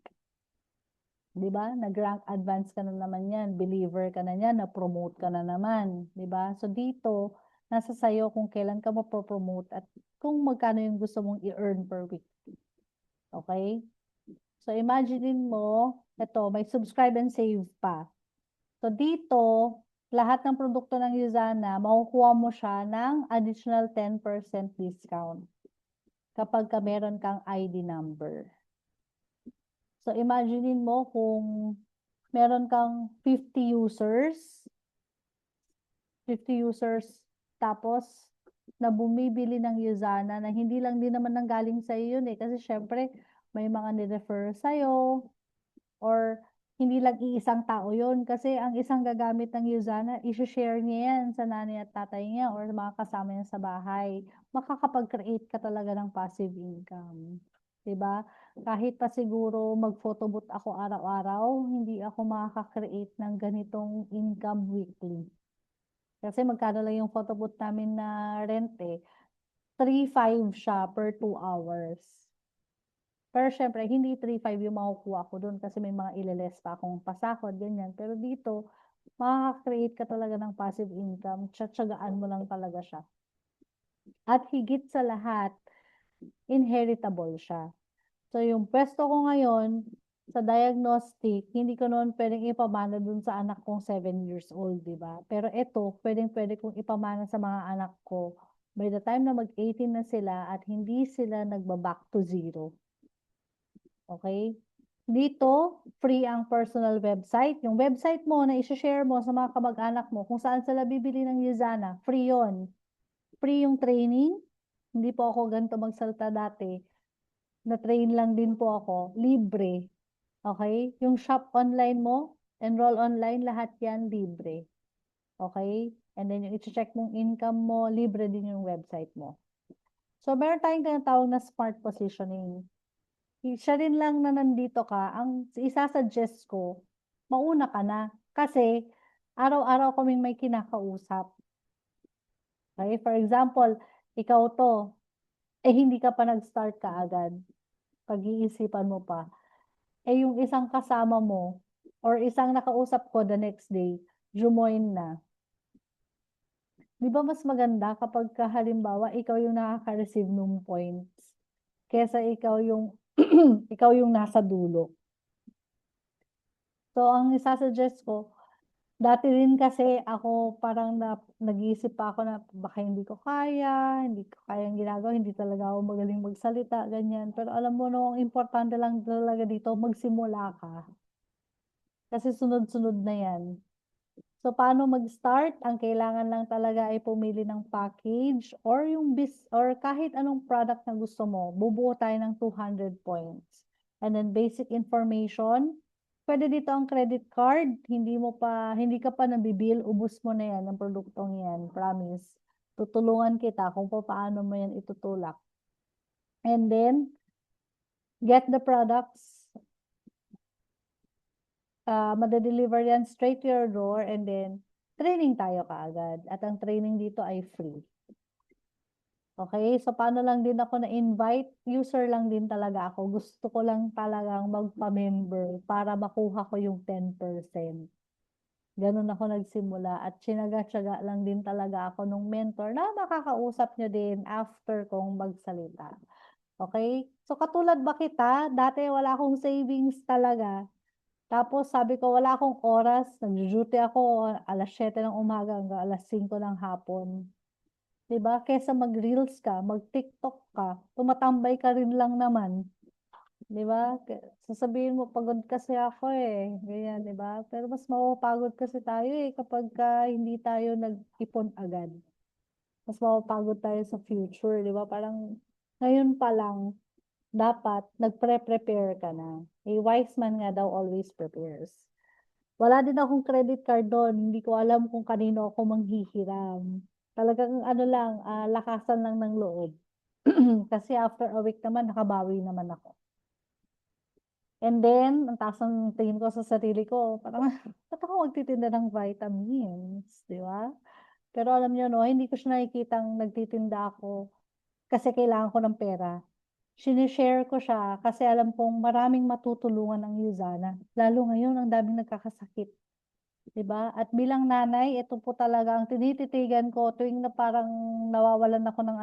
Di ba? Nag-rank advance ka na naman yan, believer ka na yan, na-promote ka na naman. Di ba? So dito, nasa sayo kung kailan ka mapopromote at kung magkano yung gusto mong i-earn per week. Okay? So imaginein mo, ito, may subscribe and save pa. So dito, lahat ng produkto ng Usana, makukuha mo siya ng additional 10% discount kapag meron kang ID number. So, imaginein mo kung meron kang 50 users, tapos na bumibili ng Usana na hindi lang din naman nanggaling sa iyo yun eh. Kasi syempre, may mga ni-refer sa'yo or hindi lang iisang tao yun. Kasi ang isang gagamit ng Usana, i-share niya yan sa nanay at tatay niya or mga kasama niya sa bahay. Makakapag-create ka talaga ng passive income. 'Di ba? Kahit pa siguro mag-photobooth ako araw-araw, hindi ako makaka-create ng ganitong income weekly. Kasi magkano lang yung photobooth namin na rent eh. 3,500 siya per 2 hours. Pero syempre, hindi 3,500 yung makukuha ko dun kasi may mga ileles pa akong pasahod, ganyan. Pero dito, makaka-create ka talaga ng passive income, tiyatsagaan mo lang talaga siya. At higit sa lahat, inheritable siya. So, yung pwesto ko ngayon, sa diagnostic, hindi ko noon pwedeng ipamana dun sa anak kong 7 years old, di ba? Pero ito, pwede kong ipamana sa mga anak ko by the time na mag-18 na sila at hindi sila nagba-back to zero. Okay? Dito, free ang personal website. Yung website mo na i-share mo sa mga kamag-anak mo, kung saan sila bibili ng Usana, free yon. Free yung training. Hindi po ako ganito magsalita dati. Na-train lang din po ako. Libre. Okay? Yung shop online mo, enroll online, lahat yan libre. Okay? And then yung i-check mong income mo, libre din yung website mo. So, meron tayong tinatawag na smart positioning. Siya rin lang na nandito ka, ang isa-suggest ko, mauna ka na. Kasi, araw-araw kaming may kinakausap. Okay? For example, ikaw to, hindi ka pa nag-start kaagad. Pag-iisipan mo pa. Yung isang kasama mo, or isang nakausap ko the next day, jumoin na. Di ba mas maganda kapag halimbawa, ikaw yung nakaka-receive ng points, kesa ikaw yung, ikaw yung nasa dulo. So, ang isa-suggest ko, dati rin kasi ako parang nag-iisip pa ako na baka hindi ko kaya, hindi ko kayang ginagawa, hindi talaga ako magaling magsalita, ganyan. Pero alam mo no, ang importante lang talaga dito, magsimula ka. Kasi sunod-sunod na yan. So, paano mag-start? Ang kailangan lang talaga ay pumili ng package or or kahit anong product na gusto mo. Bubuo tayo ng 200 points. And then basic information. Pwede dito ang credit card. Hindi ka pa nabibil, ubus mo na yan ang produktong yan. Promise. Tutulungan kita kung paano mo yan itutulak. And then, get the products. Madadeliver yan straight to your door and then training tayo kaagad. At ang training dito ay free. Okay? So, paano lang din ako na-invite? User lang din talaga ako. Gusto ko lang talagang magpa-member para makuha ko yung 10%. Ganun ako nagsimula. At tsinaga-tsaga lang din talaga ako nung mentor na makakausap nyo din after kong magsalita. Okay? So, katulad ba kita? Dati wala akong savings talaga. Tapos sabi ko, wala akong oras. Nag-duty ako alas 7 ng umaga hanggang alas 5 ng hapon. 'Di ba? Kesa mag-reels ka, mag-TikTok ka, tumatambay ka rin lang naman. 'Di ba? Sasabihin mo, pagod kasi ako eh. Ganyan, 'di ba? Pero mas mapapagod kasi tayo eh kapag hindi tayo nag-ipon agad. Mas mapapagod tayo sa future, 'di ba? Parang ngayon pa lang, dapat nagpre-prepare ka na. A wise man nga daw always prepares. Wala din akong credit card doon. Hindi ko alam kung kanino ako manghihiram. Talagang ano lang, lakasan lang ng loob. Kasi after a week naman, nakabawi naman ako. And then, ang taas ng tingin ko sa sarili ko, parang, ba't ako magtitinda ng vitamins? Di ba? Pero alam niyo, no, hindi ko siya nakikitang nagtitinda ako kasi kailangan ko ng pera. Sinishare ko siya kasi alam kong maraming matutulungan ng Usana. Lalo ngayon, ang daming nagkakasakit. 'Di ba? At bilang nanay, ito po talaga ang tinititigan ko tuwing na parang nawawalan ako ng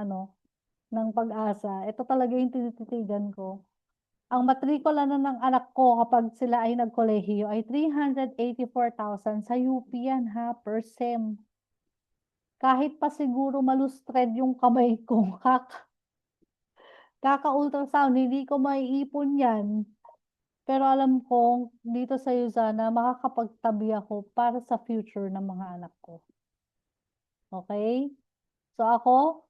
ng pag-asa. Ito talaga yung tinititigan ko. ang matrikula na ng anak ko kapag sila ay nagkolehiyo ay 384,000 sa UP yan ha, per SEM. Kahit pa siguro malustred yung kamay ko, kaka-ultrasound, hindi ko maiipon yan. Pero alam ko, dito sa Yuzana, makakapagtabi ako para sa future ng mga anak ko. Okay? So ako,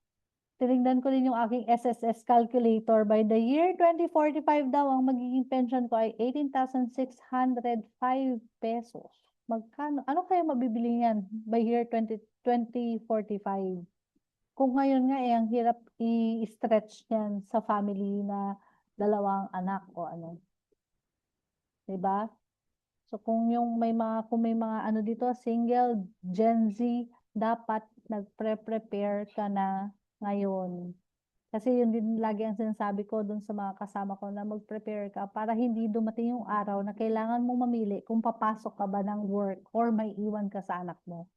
tinignan ko din yung aking SSS calculator. By the year 2045 daw, ang magiging pension ko ay 18,605 pesos. Magkano? Ano kaya mabibili niyan by year 2045? Kung ngayon nga ang hirap i-stretch niyan sa family na dalawang anak o ano. 'Di ba? So kung may mga ano dito single Gen Z, dapat nagpre-prepare ka na ngayon. Kasi yun din lagi ang sinasabi ko dun sa mga kasama ko na mag-prepare ka para hindi dumating yung araw na kailangan mong mamili kung papasok ka ba ng work or may iwan ka sa anak mo.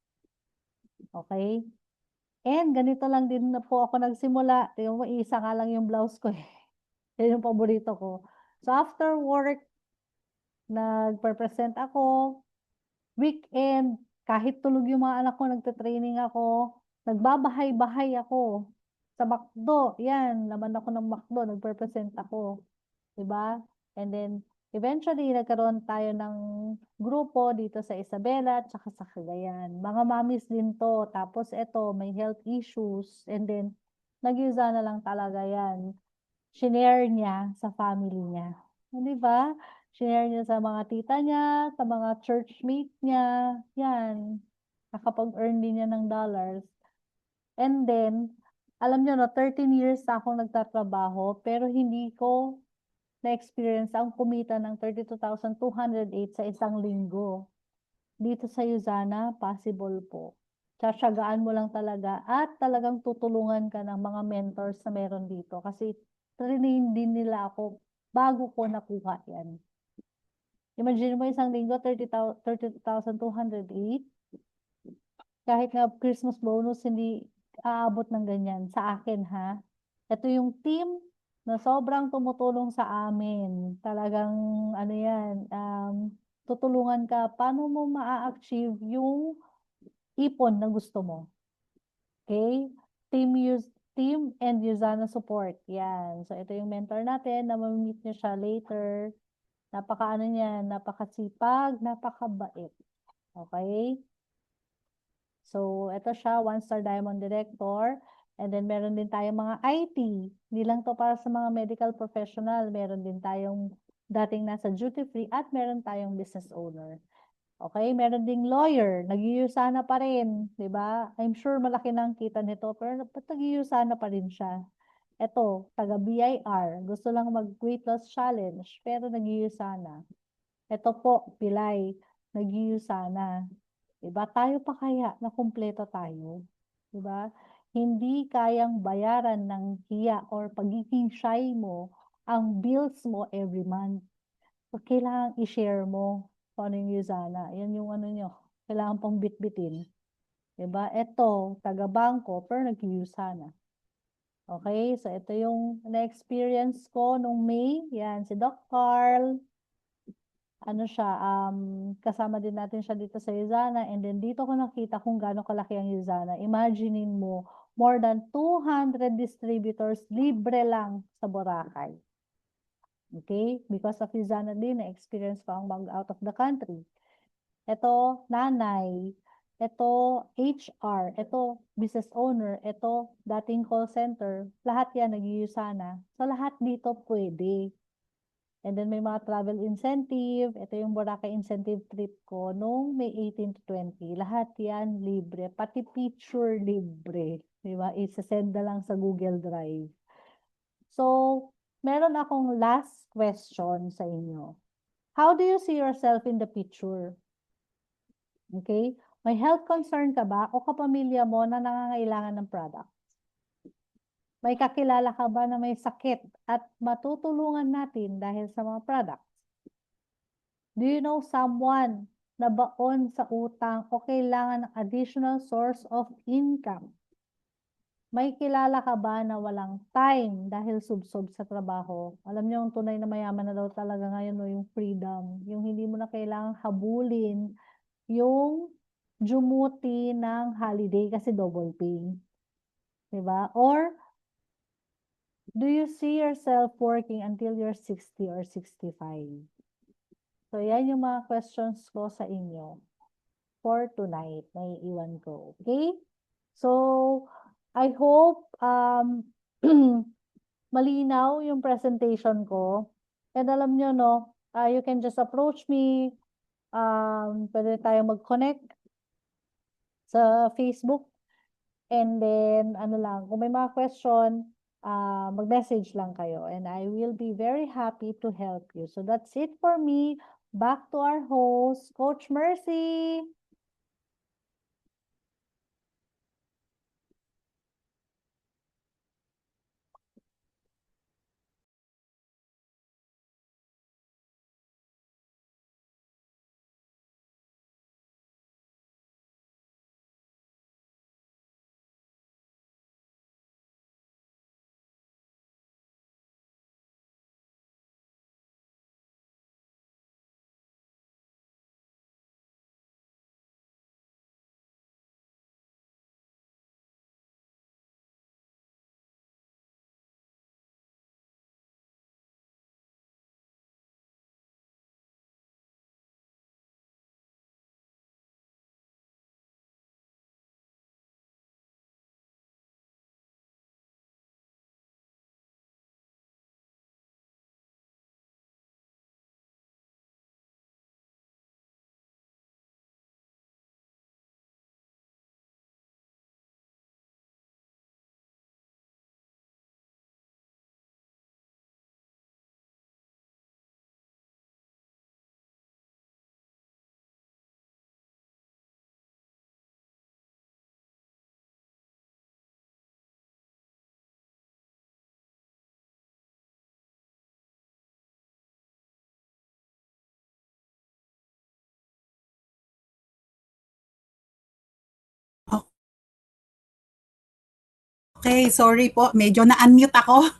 Okay? And ganito lang din na po ako nagsimula. Tingnan mo, isa nga lang yung blouse ko eh. Yan yung paborito ko. So after work, nagpe-present ako. Weekend, kahit tulog yung mga anak ko, nagte-training ako. Nagbabahay-bahay ako. Sa McDo, yan, laman ako ng McDo, nagpe-present ako. 'Di ba? And then, eventually, nagkaroon tayo ng grupo dito sa Isabela at saka sa Cagayan. Mga mommies din to. Tapos eto, may health issues. And then, nag-usa na lang talaga yan. Shinare niya sa family niya. Di ba? Shinare niya sa mga tita niya, sa mga churchmate niya. Yan. Nakapag-earn din niya ng dollars. And then, alam niyo no, 13 years na akong nagtatrabaho, pero hindi ko na-experience ang kumita ng 32,208 sa isang linggo. Dito sa Yuzana, possible po. Tsatsagaan mo lang talaga at talagang tutulungan ka ng mga mentors na meron dito kasi train din nila ako bago ko nakuha yan. Imagine mo isang linggo, 32,208. Kahit nga Christmas bonus, hindi aabot ng ganyan. Sa akin ha. Ito yung team na sobrang tumutulong sa amin. Talagang ano yan, tutulungan ka paano mo maa-achieve yung ipon na gusto mo. Okay? Team and Yuzana support. Yan. So ito yung mentor natin na ma-meet niyo siya later. Napaka-ano niya, napakasipag, napakabait. Okay? So ito siya, 1-star Diamond Director. And then meron din tayong mga IT. Hindi lang to para sa mga medical professional. Meron din tayong dating nasa duty free at meron tayong business owner. Okay, meron ding lawyer, nag-iusana pa rin, 'di ba? I'm sure malaki na ang kita nito, pero ba't nag-iusana pa rin siya? Ito, taga BIR, gusto lang mag-weight loss challenge, pero nag-iusana. Ito po, Pilay, nag-iusana. 'Di ba? Tayo pa kaya na kumpleto tayo, 'di ba? Hindi kayang bayaran ng hiya or pagiging shy mo ang bills mo every month. So, kailangan i-share mo kung ano yung Yuzana. Yan yung ano nyo. Kailangan pang bitbitin. Diba? Ito, taga-bangko, pero nag-Yuzana. Okay? So, ito yung na-experience ko nung May. Yan, si Doc Carl. Ano siya, kasama din natin siya dito sa Yuzana. And then, dito ko nakita kung gaano kalaki ang Yuzana. Imaginein mo, more than 200 distributors libre lang sa Boracay. Okay? Because of Yuzana din, na-experience ko ang mag-out of the country. Ito, nanay. Ito, HR. Ito, business owner. Ito, dating call center. Lahat yan, nag-Yuzana. So, lahat dito pwede. And then, may mga travel incentive. Ito yung Boracay incentive trip ko noong May 18 to 20. Lahat yan libre. Pati picture libre. Diba? Isa-send na lang sa Google Drive. So, meron akong last question sa inyo. How do you see yourself in the picture? Okay? May health concern ka ba o kapamilya mo na nangangailangan ng product? May kakilala ka ba na may sakit at matutulungan natin dahil sa mga products? Do you know someone na baon sa utang o kailangan ng additional source of income? May kilala ka ba na walang time dahil subsob sa trabaho? Alam niyo, yung tunay na mayaman na daw talaga ngayon, no, yung freedom. Yung hindi mo na kailangang habulin yung dumuti ng holiday kasi double pay. Diba? Or, do you see yourself working until you're 60 or 65? So, yan yung mga questions ko sa inyo for tonight na iiwan ko. Okay? So, I hope malinaw yung presentation ko. And alam nyo, no, you can just approach me. Pwede tayo mag-connect sa Facebook. And then, ano lang, kung may mga question, mag-message lang kayo. And I will be very happy to help you. So that's it for me. Back to our host, Coach Mercy. Okay, sorry po. Medyo na-unmute ako.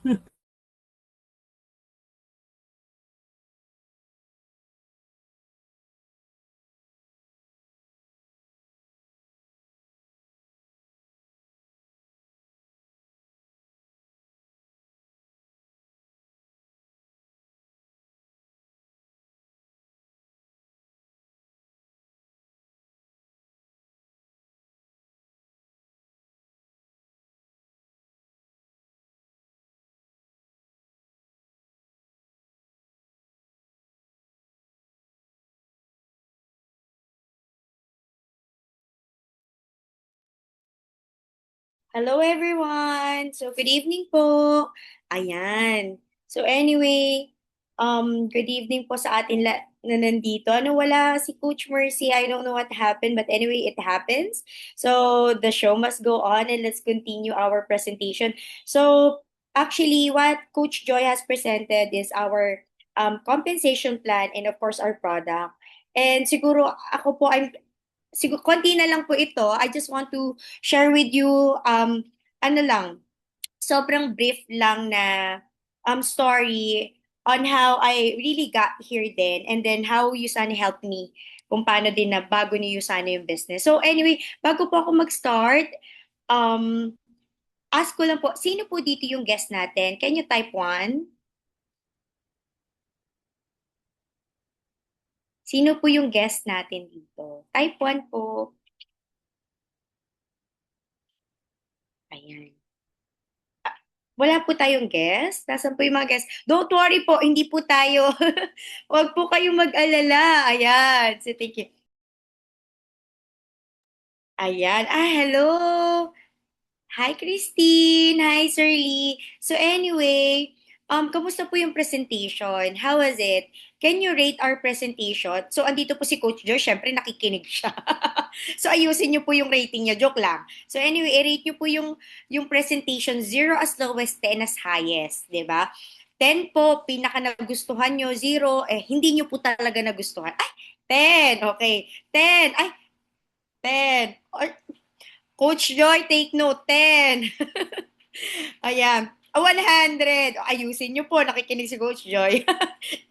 Hello everyone! So, good evening po. Ayan. So, anyway, good evening po sa atin na nandito. Ano, wala si Coach Mercy. I don't know what happened, but anyway, it happens. So, the show must go on and let's continue our presentation. So, actually, what Coach Joy has presented is our compensation plan and of course, our product. And siguro, ako po, siguro, konti na lang po ito. I just want to share with you, ano lang, sobrang brief lang na story on how I really got here then and then how Yusani helped me kung paano din na bago ni Yusani yung business. So anyway, bago po ako mag-start, um, ask ko lang po, sino po dito yung guest natin? Can you type one? Sino po yung guest natin dito? Type one po. Ayan. Wala po tayong guest? Nasaan po yung mga guest? Don't worry po, hindi po tayo. Huwag po kayong mag-alala. Ayan. So, thank you. Ayan. Hello. Hi, Christine. Hi, Sir Lee. So, anyway, kamusta po yung presentation? How was it? Can you rate our presentation? So, andito po si Coach Joy. Siyempre, nakikinig siya. So, ayusin niyo po yung rating niya. Joke lang. So, anyway, i-rate niyo po yung presentation 0 as lowest, 10 as highest. 'Di ba? 10 po, pinaka nagustuhan nyo. 0, hindi nyo po talaga nagustuhan. Ay, 10. Okay. 10. Ay, 10. Or, Coach Joy, take note, 10. Ayan. 100. Ayusin niyo po, nakikinig si Coach Joy.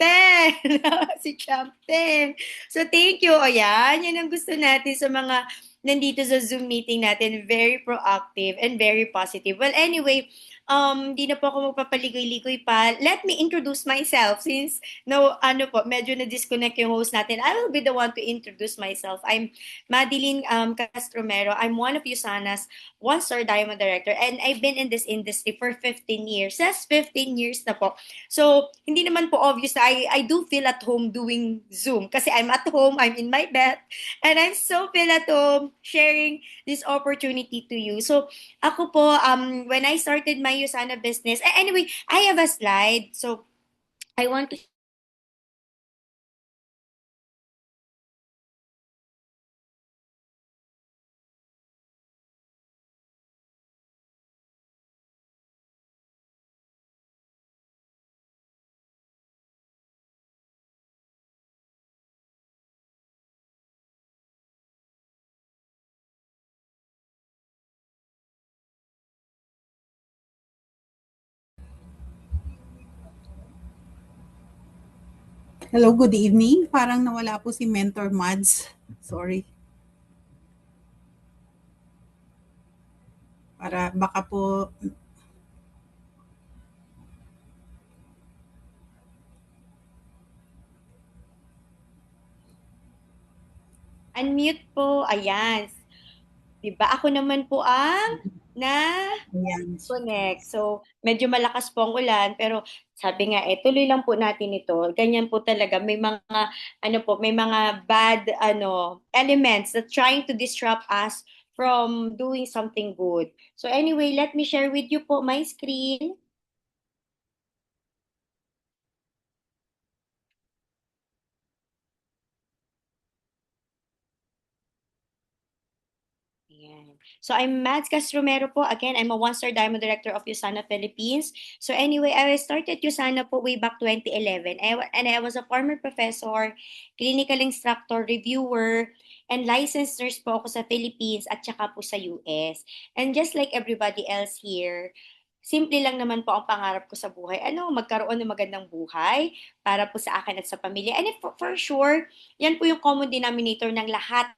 10. Si Champ, 10. So, thank you. Ayan, yan ang gusto natin sa mga nandito sa Zoom meeting natin. Very proactive and very positive. Well, anyway, di na po ako magpapaligoy-ligoy pa. Let me introduce myself since no, ano po, medyo na-disconnect yung host natin. I will be the one to introduce myself. I'm Madeline Castromero. I'm one of USANA's one-star diamond director and I've been in this industry for 15 years. That's 15 years na po. So, hindi naman po obvious na I do feel at home doing Zoom kasi I'm at home, I'm in my bed, and I'm so feel at home sharing this opportunity to you. So, ako po, when I started my USANA business, anyway, I have a slide. So, I want to Hello, good evening. Parang nawala po si Mentor Mads. Sorry. Para baka po unmute po. Ayan. Diba? Ako naman po ang ayan. connect. So, medyo malakas po ang ulan, pero sabi nga, tuloy lang po natin ito. Ganyan po talaga. May mga, may mga bad, elements that trying to disrupt us from doing something good. So anyway, let me share with you po my screen. Ayan. So I'm Mads Castromero po. Again, I'm a one-star diamond director of USANA Philippines. So anyway, I started USANA po way back 2011. And I was a former professor, clinical instructor, reviewer, and licensed nurse po ako sa Philippines at saka po sa US. And just like everybody else here, simple lang naman po ang pangarap ko sa buhay. Magkaroon ng magandang buhay para po sa akin at sa pamilya. And for sure, yan po yung common denominator ng lahat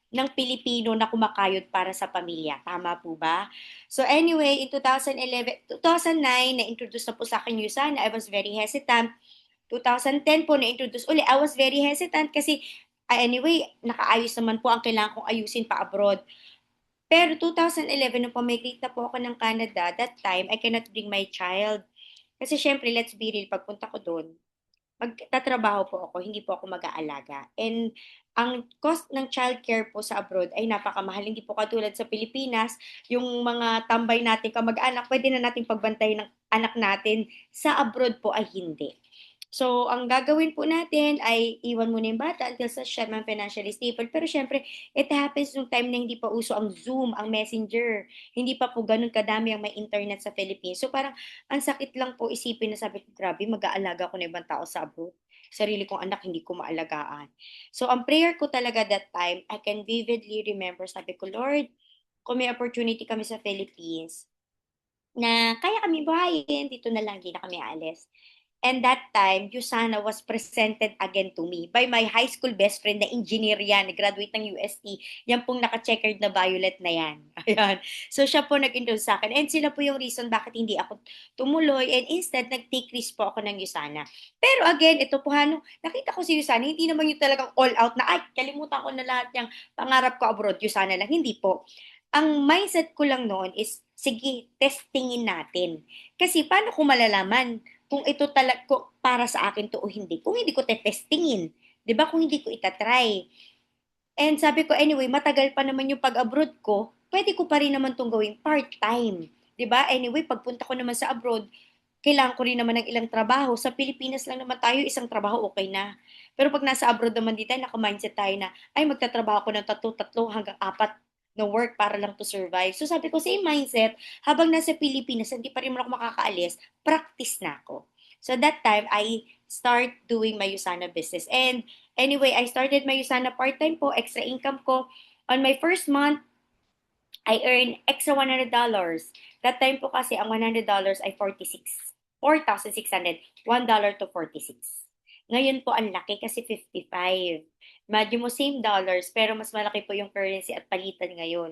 ng Pilipino na kumakayod para sa pamilya. Tama po ba? So anyway, in 2011, 2009, na-introduce na po sa akin yung sana. I was very hesitant. 2010 po na-introduce uli. I was very hesitant kasi anyway, nakaayos naman po ang kailangan kong ayusin pa abroad. Pero 2011, nung pumigrate na po ako ng Canada, that time, I cannot bring my child. Kasi syempre, let's be real, pagpunta ko doon, magtatrabaho po ako, hindi po ako mag-aalaga. And ang cost ng childcare po sa abroad ay napakamahal. Hindi po katulad sa Pilipinas, yung mga tambay natin kamag-anak, pwede na nating pagbantayan ng anak natin. Sa abroad po ay hindi. So, ang gagawin po natin ay iwan muna yung bata until sa siya man financially stable. Pero syempre, it happens nung time na hindi pa uso ang Zoom, ang Messenger. Hindi pa po ganun kadami ang may internet sa Philippines. So, parang ang sakit lang po isipin na sabi ko, grabe, mag-aalaga ko na ibang tao sa abroad. Sarili kong anak, hindi ko maalagaan. So, ang prayer ko talaga that time, I can vividly remember, sabi ko, Lord, kung may opportunity kami sa Philippines, na kaya kami buhayin, dito na lang, hindi na kami aalis. And that time, Yusana was presented again to me by my high school best friend na engineer yan, graduate ng UST. Yan pong naka-checkered na violet na yan. Ayan. So siya po nag-introduce sa akin. And sila po yung reason bakit hindi ako tumuloy. And instead, nag-take risk po ako ng Yusana. Pero again, ito po nakita ko si Yusana, hindi naman yung talagang all out na, ay, kalimutan ko na lahat yung pangarap ko abroad, Yusana lang. Hindi po. Ang mindset ko lang noon is, sige, testingin natin. Kasi paano ko malalaman kung ito talaga para sa akin to o hindi. Kung hindi ko testingin, 'di ba? Kung hindi ko itatry. And sabi ko anyway, matagal pa naman yung pag-abroad ko, pwede ko pa rin naman tong gawing part-time. 'Di ba? Anyway, pagpunta ko naman sa abroad, kailangan ko rin naman ng ilang trabaho. Sa Pilipinas lang naman tayo, isang trabaho okay na. Pero pag nasa abroad naman dito, naka-mindset tayo na, ay magtatrabaho ko ng tatlo hanggang apat na work para lang to survive. So sabi ko, same mindset, habang nasa Pilipinas, hindi pa rin mo ako makakaalis, practice na ako. So that time, I start doing my Usana business. And anyway, I started my Usana part-time po, extra income ko. On my first month, I earn extra $100. That time po kasi ang $100 ay 4,600. $1 to 46. Ngayon po ang laki kasi 55. Imagine mo same dollars pero mas malaki po yung currency at palitan ngayon.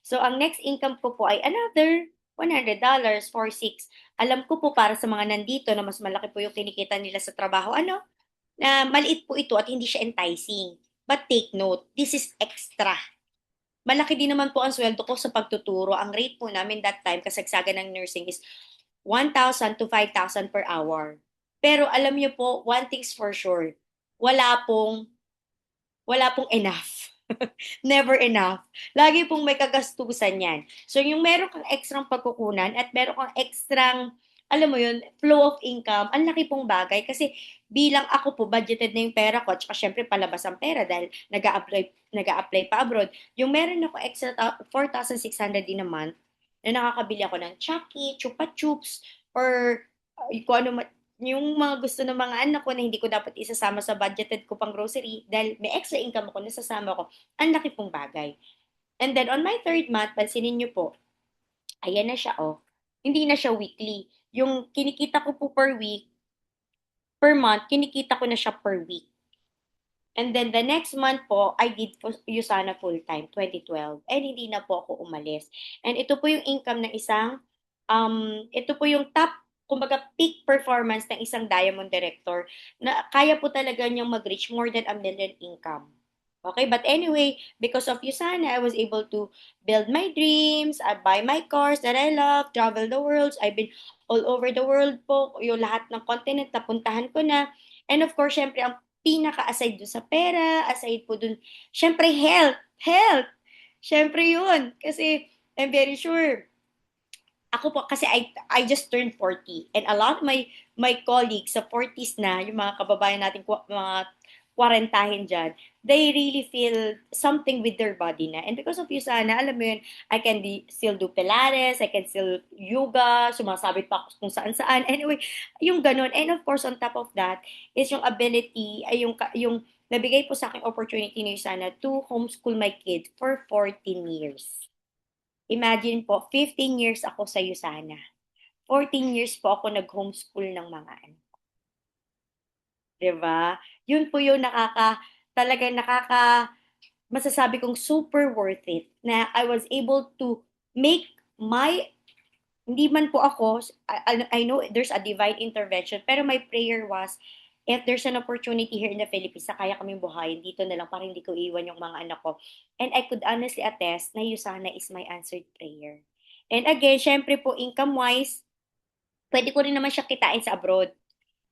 So ang next income ko po ay another $100, 46. Alam ko po para sa mga nandito na mas malaki po yung kinikita nila sa trabaho, ano? Na maliit po ito at hindi siya enticing. But take note, this is extra. Malaki din naman po ang sweldo ko sa pagtuturo. Ang rate po namin that time, kasagsagan ng nursing is 1,000 to 5,000 per hour. Pero alam niyo po, one thing's for sure, wala pong, wala pong enough. Never enough. Lagi pong may kagastusan yan. So yung meron kang extrang pagkukunan at meron kang extrang, alam mo yun, flow of income, ang laki pong bagay kasi bilang ako po, budgeted na yung pera ko at saka syempre palabas ang pera dahil nag-a-apply pa abroad. Yung meron ako extra 4,600 din a month na nakakabili ako ng Chucky, Chupa Chups, or kung ano yung mga gusto ng mga anak ko na hindi ko dapat isasama sa budgeted ko pang grocery dahil may extra income ako, nasasama ko, ang laki pong bagay. And then on my third month, pansinin niyo po, ayan na siya oh. Hindi na siya weekly. Yung kinikita ko po per week, per month, kinikita ko na siya per week. And then the next month po, I did Usana full-time, 2012. And hindi na po ako umalis. And ito po yung income ng isang, ito po yung top, kumbaga peak performance ng isang diamond director na kaya po talaga niyang mag-reach more than a million income. Okay, but anyway, because of Usana, I was able to build my dreams, I buy my cars that I love, travel the world. I've been all over the world po, yung lahat ng continent napuntahan ko na. And of course, syempre, ang pinaka-aside dun sa pera, aside po dun, syempre, health. Syempre yun. Kasi, I'm very sure, ako po, kasi I just turned 40. And a lot of my colleagues sa 40s na, yung mga kababayan natin, mga kwarentahin dyan, they really feel something with their body na. And because of you sana, alam mo yun, I can still do Pilates, I can still yoga, sumasabit pa ako kung saan-saan. Anyway, yung ganun. And of course, on top of that, is yung ability, ay yung nabigay po sa akin opportunity ni sana to homeschool my kids for 14 years. Imagine po, 15 years ako sa USANA. 14 years po ako nag-homeschool ng mga anak. 'Di ba? Yun po yung talagang masasabi kong super worth it na I was able to make my, hindi man po ako, I know there's a divine intervention, pero my prayer was, if there's an opportunity here in the Philippines na kaya kaming buhayin, dito na lang para hindi ko iwan yung mga anak ko. And I could honestly attest na Yusana is my answered prayer. And again, syempre po, income-wise, pwede ko rin naman siya kitain sa abroad.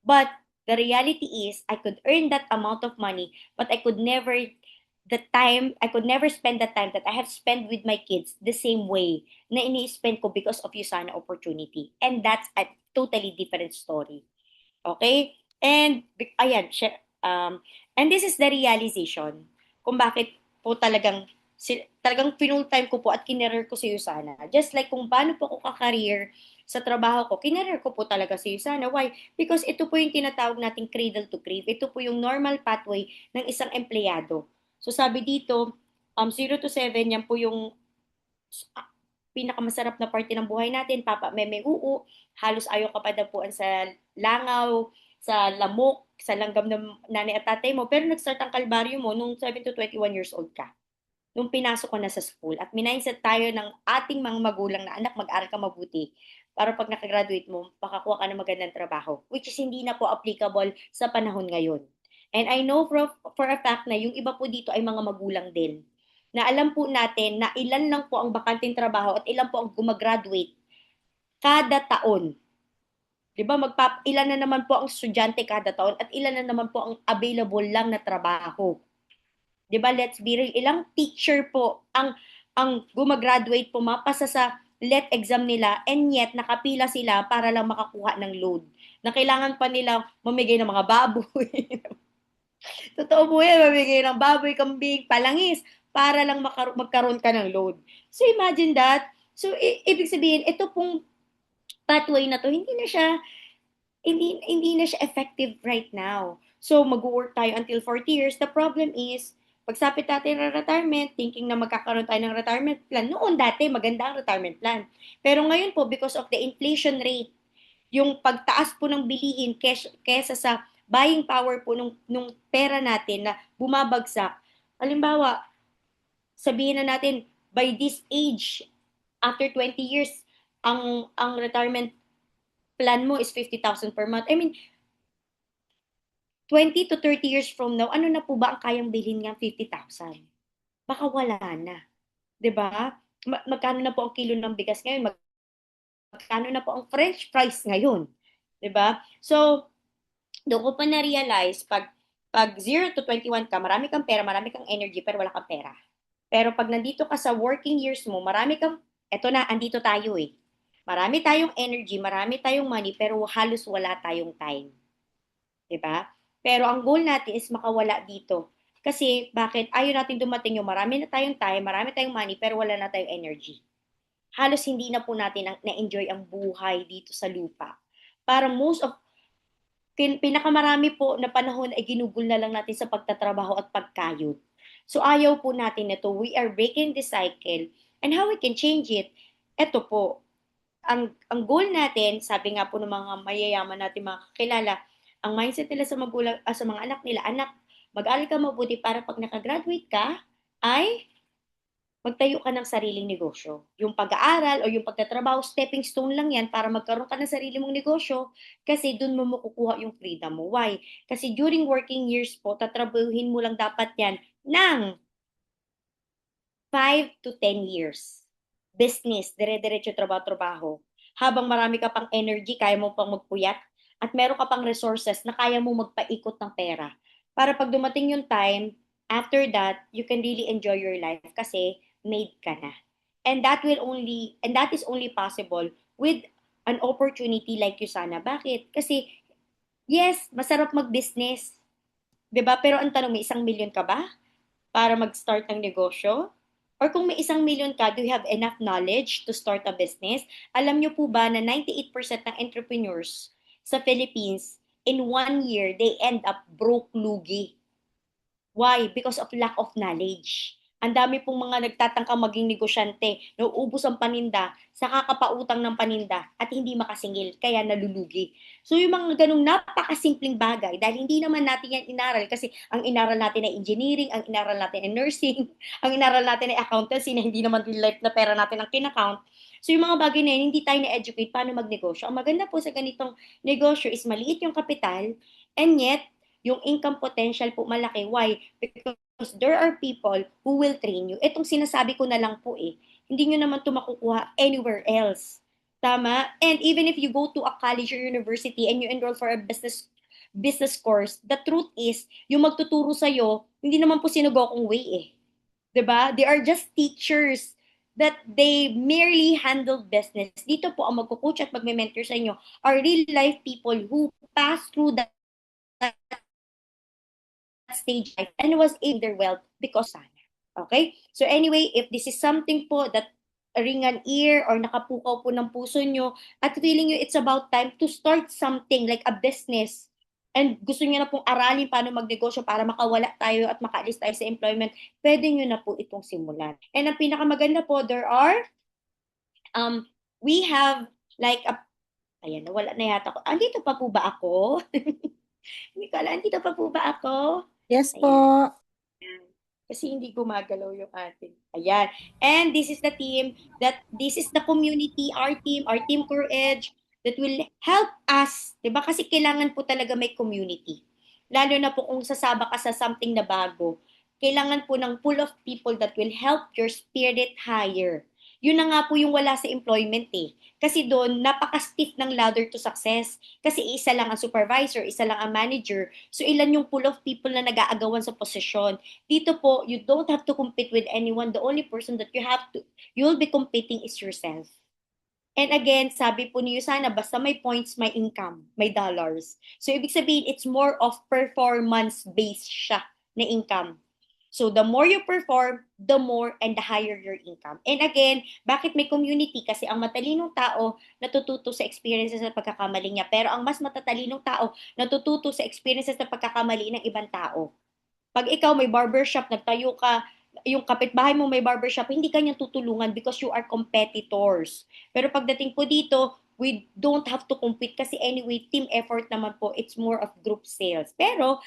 But the reality is, I could earn that amount of money, but I could never spend the time that I have spent with my kids the same way na ini-spend ko because of Usana opportunity. And that's a totally different story. Okay? And, ayan, and this is the realization kung bakit po talagang full time ko po at kinerer ko si Usana. Just like kung paano po ako ka-career sa trabaho ko, kinerer ko po talaga si Usana. Why? Because ito po yung tinatawag nating cradle to grave. Ito po yung normal pathway ng isang empleyado. So sabi dito, 0 to 7, yan po yung pinakamasarap na parte ng buhay natin. Papa, meme, uu, halos ayaw ka pa dapuan sa langaw, sa lamok, sa langgam ng nanay at tatay mo. Pero nag-start ang kalbaryo mo nung 7 to 21 years old ka. Nung pinasok ko na sa school. At minindset tayo ng ating mga magulang na, anak, mag-aral ka mabuti. Para pag nakagraduate mo, makakuha ka ng magandang trabaho. Which is hindi na po applicable sa panahon ngayon. And I know for a fact na yung iba po dito ay mga magulang din. Na alam po natin na ilan lang po ang bakanting trabaho at ilan po ang gumagraduate kada taon. 'Di ba? Ilan na naman po ang estudyante kada taon at ilan na naman po ang available lang na trabaho. 'Di ba? Let's be real, ilang teacher po ang gumagraduate po, mapasa sa LET exam nila, and yet nakapila sila para lang makakuha ng load. Na kailangan pa nila mamigay ng mga baboy. Totoo po yan, mamigay ng baboy, kambing, palangis, para lang magkaroon ka ng load. So imagine that. So ibig sabihin, ito pong pathway na to, hindi na siya effective right now. So mag-work tayo until 40 years. The problem is, pagsapit natin ng retirement, thinking na magkakaroon tayo ng retirement plan. Noon dati, maganda ang retirement plan. Pero ngayon po, because of the inflation rate, yung pagtaas po ng bilihin kesa sa buying power po nung pera natin na bumabagsak. Halimbawa, sabihin na natin, by this age, after 20 years, ang retirement plan mo is 50,000 per month. I mean, 20 to 30 years from now, ano na po ba ang kayang bilhin ng 50,000? Baka wala na. 'Di ba? Magkano na po ang kilo ng bigas ngayon? Magkano na po ang french fries ngayon? 'Di ba? So, doon ko pa na-realize pag 0 to 21 ka, marami kang pera, marami kang energy, pero wala kang pera. Pero pag nandito ka sa working years mo, marami kang, eto na, andito tayo eh. Marami tayong energy, marami tayong money, pero halos wala tayong time. 'Di ba? Pero ang goal natin is makawala dito. Kasi bakit ayaw natin dumating yung marami na tayong time, marami tayong money, pero wala na tayong energy. Halos hindi na po natin na-enjoy ang buhay dito sa lupa. Parang most of pinakamarami po na panahon ay ginugol na lang natin sa pagtatrabaho at pagkayod. So ayaw po natin nito. We are breaking the cycle. And how we can change it? Ito po, ang goal natin, sabi nga po ng mga mayayaman natin mga kakilala, ang mindset nila sa magulang, sa mga anak nila, anak, mag-aral ka mabuti para pag nakagraduate ka, ay magtayo ka ng sariling negosyo. Yung pag-aaral o yung pagtatrabaho, stepping stone lang yan para magkaroon ka ng sarili mong negosyo kasi doon mo makukuha yung freedom mo. Why? Kasi during working years po, tatrabahuhin mo lang dapat yan ng 5 to 10 years. Business, dire-diretso trabaho-trabaho. Habang marami ka pang energy, kaya mo pang magpuyat, at meron ka pang resources na kaya mo magpaikot ng pera. Para pag dumating yung time, after that, you can really enjoy your life kasi made ka na. And that is only possible with an opportunity like Yusana. Bakit? Kasi, yes, masarap mag-business. 'Di ba? Pero ang tanong, may 1 million ka ba para mag-start ng negosyo? Or kung may 1 million ka, do you have enough knowledge to start a business? Alam niyo po ba na 98% ng entrepreneurs sa Philippines, in 1 year, they end up broke lugi. Why? Because of lack of knowledge. Ang dami pong mga nagtatangka maging negosyante, nauubos ang paninda, sa kakapautang ng paninda, at hindi makasingil, kaya nalulugi. So yung mga ganong napakasimpleng bagay, dahil hindi naman natin yan inaral, kasi ang inaral natin ay engineering, ang inaral natin ay nursing, ang inaral natin ay accountancy, na hindi naman real life na pera natin ang kinakount. So yung mga bagay na yun, hindi tayo na-educate paano magnegosyo. Ang maganda po sa ganitong negosyo is maliit yung kapital, and yet, yung income potential po malaki. Why? Because there are people who will train you. Itong sinasabi ko na lang po eh. Hindi nyo naman ito makukuha anywhere else. Tama? And even if you go to a college or university and you enroll for a business course, the truth is, yung magtuturo sa'yo, hindi naman po sinugokong way eh. 'Di ba? They are just teachers that they merely handle business. Dito po, ang magkukoach at magme-mentor sa inyo are real life people who pass through that stage life and was in their wealth because sana. Okay? So anyway, if this is something po that ring an ear or nakapukaw po ng puso nyo at feeling nyo it's about time to start something like a business and gusto nyo na pong aralin paano magnegosyo para makawala tayo at makaalis tayo sa employment, pwede nyo na po itong simulan. And ang pinakamaganda po, we have like ayan, nawala na yata ko. Andito pa po ba ako? Hindi ko alam, andito pa po ba ako? Yes po. Ayan. Kasi hindi gumagalaw yung ating. Ayan. And this is the this is the community, our team Courage, that will help us. Diba? Kasi kailangan po talaga may community. Lalo na po kung sasaba ka sa something na bago, kailangan po ng pool of people that will help your spirit higher. Yun na nga po yung wala sa employment eh. Kasi doon, napaka-stiff ng ladder to success. Kasi isa lang ang supervisor, isa lang ang manager. So ilan yung pool of people na nag-aagawan sa posisyon. Dito po, you don't have to compete with anyone. The only person that you'll be competing is yourself. And again, sabi po niyo sana, basta may points, may income, may dollars. So ibig sabihin, it's more of performance-based siya na income. So the more you perform, the more and the higher your income. And again, bakit may community? Kasi ang matalinong tao natututo sa experiences at pagkakamali niya. Pero ang mas matatalinong tao natututo sa experiences at pagkakamali ng ibang tao. Pag ikaw may barbershop, nagtayo ka, yung kapitbahay mo may barbershop, hindi kanya tutulungan because you are competitors. Pero pagdating po dito, we don't have to compete kasi anyway, team effort naman po, it's more of group sales. Pero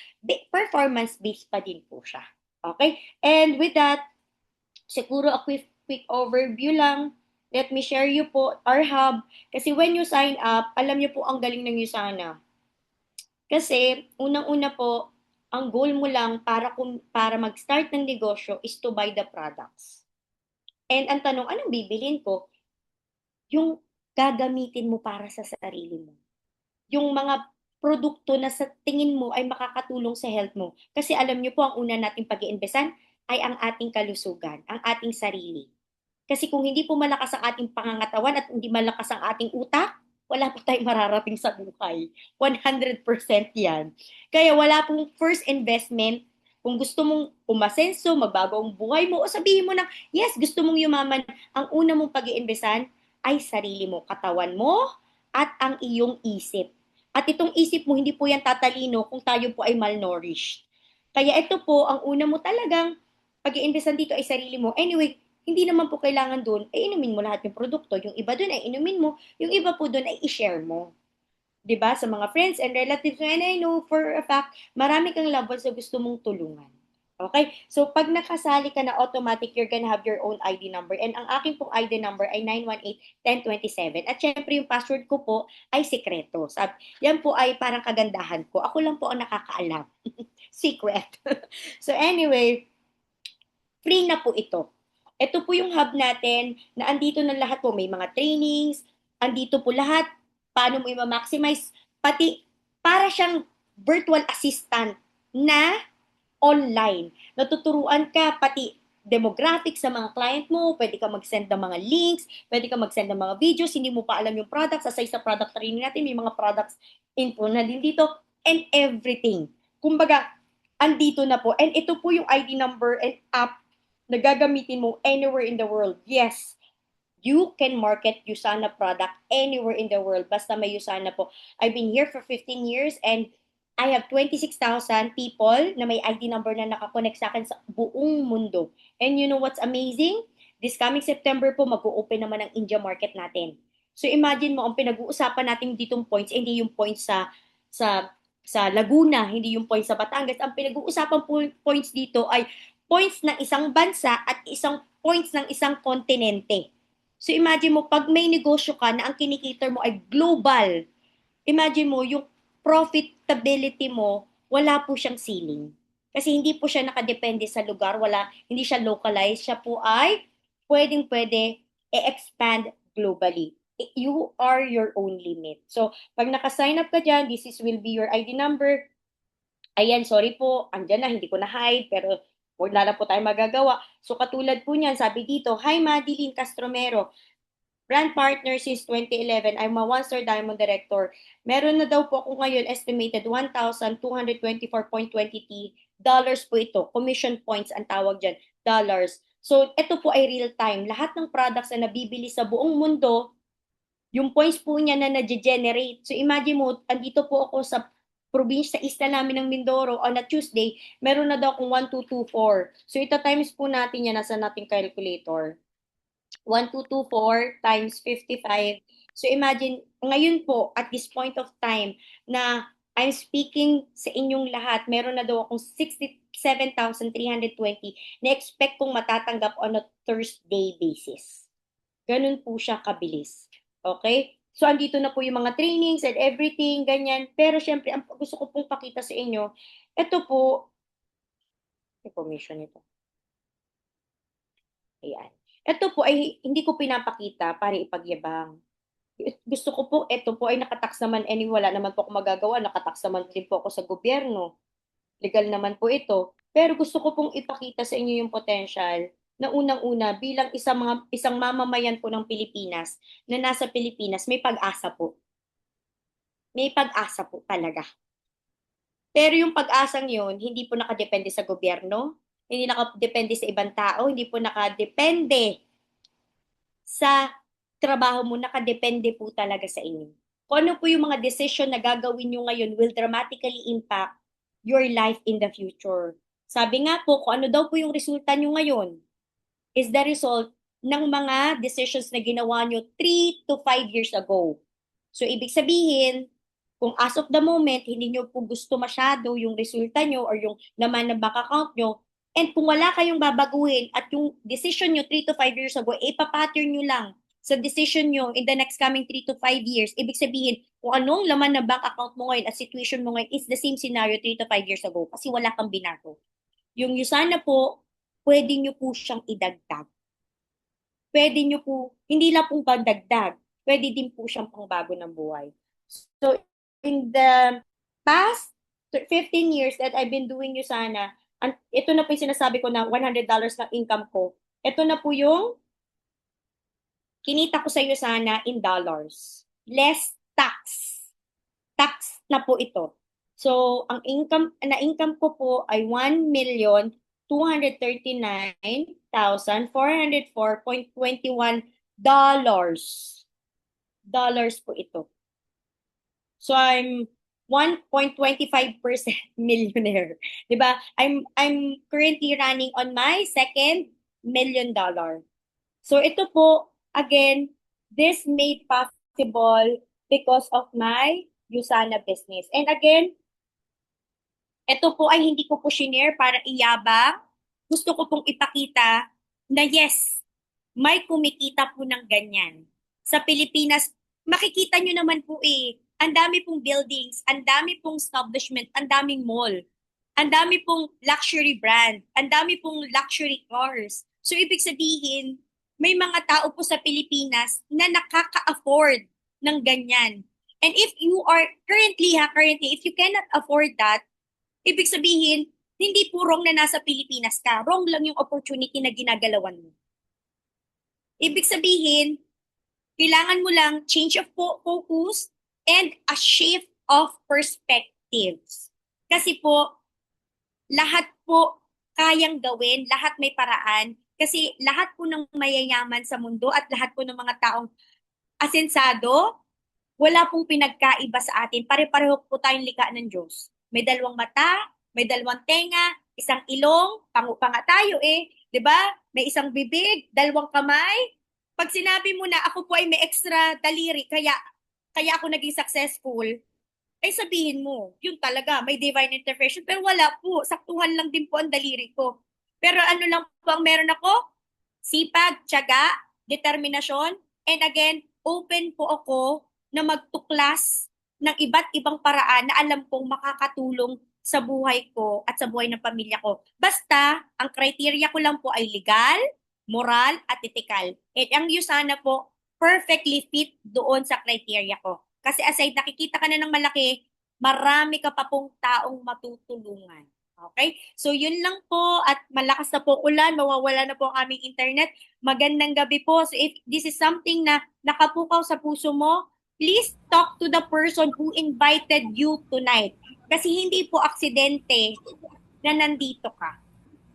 performance-based pa din po siya. Okay? And with that, siguro a quick overview lang. Let me share you po our hub. Kasi when you sign up, alam niyo po ang galing ng Usana. Kasi unang-una po, ang goal mo lang para mag-start ng negosyo is to buy the products. And ang tanong, anong bibilin ko? Yung gagamitin mo para sa sarili mo. Yung mga produkto na sa tingin mo ay makakatulong sa health mo. Kasi alam niyo po, ang una nating pag-iimbesan ay ang ating kalusugan, ang ating sarili. Kasi kung hindi po malakas ang ating pangangatawan at hindi malakas ang ating utak, wala po tayong mararating sa buhay. 100% yan. Kaya wala pong first investment. Kung gusto mong umasenso, magbago ang buhay mo, o sabihin mo na, yes, gusto mong yumaman, ang una mong pag-iimbesan ay sarili mo, katawan mo, at ang iyong isip. At itong isip mo, hindi po yan tatalino kung tayo po ay malnourished. Kaya ito po, ang una mo talagang pag-iimbesan dito ay sarili mo. Anyway, hindi naman po kailangan doon, ay inumin mo lahat yung produkto. Yung iba doon ay inumin mo, yung iba po doon ay i-share mo. 'Di ba? Sa mga friends and relatives, and I know for a fact, marami kang loved ones na gusto mong tulungan. Okay? So, pag nakasali ka na automatic, you're gonna have your own ID number. And ang aking pong ID number ay 918-1027. At syempre, yung password ko po ay sekreto. Yan po ay parang kagandahan ko. Ako lang po ang nakakaalam. Secret. So anyway, free na po ito. Ito po yung hub natin na andito na lahat po. May mga trainings, andito po lahat. Paano mo i-maximize. Pati para siyang virtual assistant na online. Natuturuan ka pati demographics sa mga client mo, pwede ka mag-send ng mga links, pwede ka mag-send ng mga videos, hindi mo pa alam yung products, aside sa product training natin, may mga products info na din dito, and everything. Kumbaga, andito na po. And ito po yung ID number and app na gagamitin mo anywhere in the world. Yes, you can market Usana product anywhere in the world. Basta may Usana po. I've been here for 15 years and I have 26,000 people na may ID number na nakakonect sa akin sa buong mundo. And you know what's amazing? This coming September po, mag-o-open naman ang India market natin. So imagine mo, ang pinag-uusapan natin ditong points, hindi yung points sa sa Laguna, hindi yung points sa Batangas. Ang pinag-uusapan points dito ay points ng isang bansa at isang points ng isang kontinente. So imagine mo, pag may negosyo ka na ang kinikater mo ay global, imagine mo, yung profitability mo, wala po siyang ceiling. Kasi hindi po siya nakadepende sa lugar, hindi siya localized, siya po ay pwedeng-pwede i-expand globally. You are your own limit. So, pag naka-sign up ka dyan, will be your ID number. Ayan, sorry po, andyan na, hindi ko na-hide, pero wala na po tayo magagawa. So, katulad po niyan, sabi dito, Hi, Madeline Castromero, brand partner since 2011. I'm a one-star diamond director. Meron na daw po ako ngayon estimated $1,224.20 po ito. Commission points ang tawag dyan, dollars. So, ito po ay real time. Lahat ng products na nabibili sa buong mundo, yung points po niya na na-generate. So, imagine mo, andito po ako sa probinsya, sa isla namin ng Mindoro on a Tuesday, meron na daw akong 1,224. So, ito times po natin yan, nasa nating calculator. 1,224 times 55. So imagine, ngayon po, at this point of time, na I'm speaking sa inyong lahat, meron na daw akong 67,320 na expect kong matatanggap on a Thursday basis. Ganun po siya kabilis. Okay? So, andito na po yung mga trainings and everything, ganyan. Pero syempre, ang gusto ko pong pakita sa inyo, ito po, information ito. Ayan. Ito po ay hindi ko pinapakita para ipagyabang. Gusto ko po, ito po ay nakatax naman, wala naman po ako magagawa, nakatax naman din po ako sa gobyerno. Legal naman po ito. Pero gusto ko pong ipakita sa inyo yung potential na unang-una bilang isang mamamayan po ng Pilipinas na nasa Pilipinas, may pag-asa po. May pag-asa po talaga. Pero yung pag-asang yun, hindi po nakadepende sa gobyerno, hindi nakadepende sa ibang tao, hindi po nakadepende sa trabaho mo, nakadepende po talaga sa inyo. Kung ano po yung mga decision na gagawin nyo ngayon will dramatically impact your life in the future. Sabi nga po, kung ano daw po yung resulta nyo ngayon is the result ng mga decisions na ginawa nyo 3 to 5 years ago. So, ibig sabihin, kung as of the moment, hindi nyo po gusto masyado yung resulta nyo or yung laman ng bank account nyo, and kung wala kayong babaguhin at yung decision nyo 3 to 5 years ago, ipapattern nyo lang sa decision nyo in the next coming 3 to 5 years, ibig sabihin, kung anong laman ng bank account mo ngayon at situation mo ngayon is the same scenario 3 to 5 years ago kasi wala kang binago. Yung Usana po, pwede nyo po siyang idagdag. Pwede nyo po, hindi lang pong pandagdag, pwede din po siyang pangbago ng buhay. So, in the past 15 years that I've been doing Usana, ito na po yung sinasabi ko na $100 na income ko. Ito na po yung kinita ko sa Usana in dollars. Less tax. Tax na po ito. So, ang income ko po ay 1,239,404.21 dollars. Dollars po ito. So, I'm 1.25% millionaire. 'Di ba? I'm currently running on my second $1 million. So, ito po, again, this made possible because of my Usana business. And again, ito po ay hindi ko po shinare para iyabang. Gusto ko pong ipakita na yes, may kumikita po ng ganyan. Sa Pilipinas, makikita nyo naman po ang dami pong buildings, ang dami pong establishment, ang daming mall, ang dami pong luxury brand, ang dami pong luxury cars. So ibig sabihin, may mga tao po sa Pilipinas na nakaka-afford ng ganyan. And if you are currently, if you cannot afford that, ibig sabihin, hindi po wrong na nasa Pilipinas ka. Wrong lang yung opportunity na ginagalawan mo. Ibig sabihin, kailangan mo lang change of focus and a shift of perspectives. Kasi po, lahat po kayang gawin, lahat may paraan. Kasi lahat po ng mayayaman sa mundo at lahat po ng mga taong asensado, wala pong pinagkaiba sa atin. Pare-pareho po tayong likha ng Diyos. May dalawang mata, may dalawang tenga, isang ilong, pangu-panga tayo 'di ba? May isang bibig, dalawang kamay. Pag sinabi mo na ako po ay may extra daliri, kaya ako naging successful, ay sabihin mo, yun talaga, may divine intervention. Pero wala po, saktuhan lang din po ang daliri ko. Pero ano lang po ang meron ako? Sipag, tiyaga, determinasyon, and again, open po ako na magtuklas ng iba't ibang paraan na alam kong makakatulong sa buhay ko at sa buhay ng pamilya ko. Basta, ang criteria ko lang po ay legal, moral, at ethical. At ang Usana po, perfectly fit doon sa criteria ko. Kasi aside nakikita ka na ng malaki, marami ka pa pong taong matutulungan. Okay? So yun lang po at malakas na po ulan, mawawala na po ang aming internet. Magandang gabi po. So if this is something na nakapukaw sa puso mo, please talk to the person who invited you tonight. Kasi hindi po aksidente na nandito ka.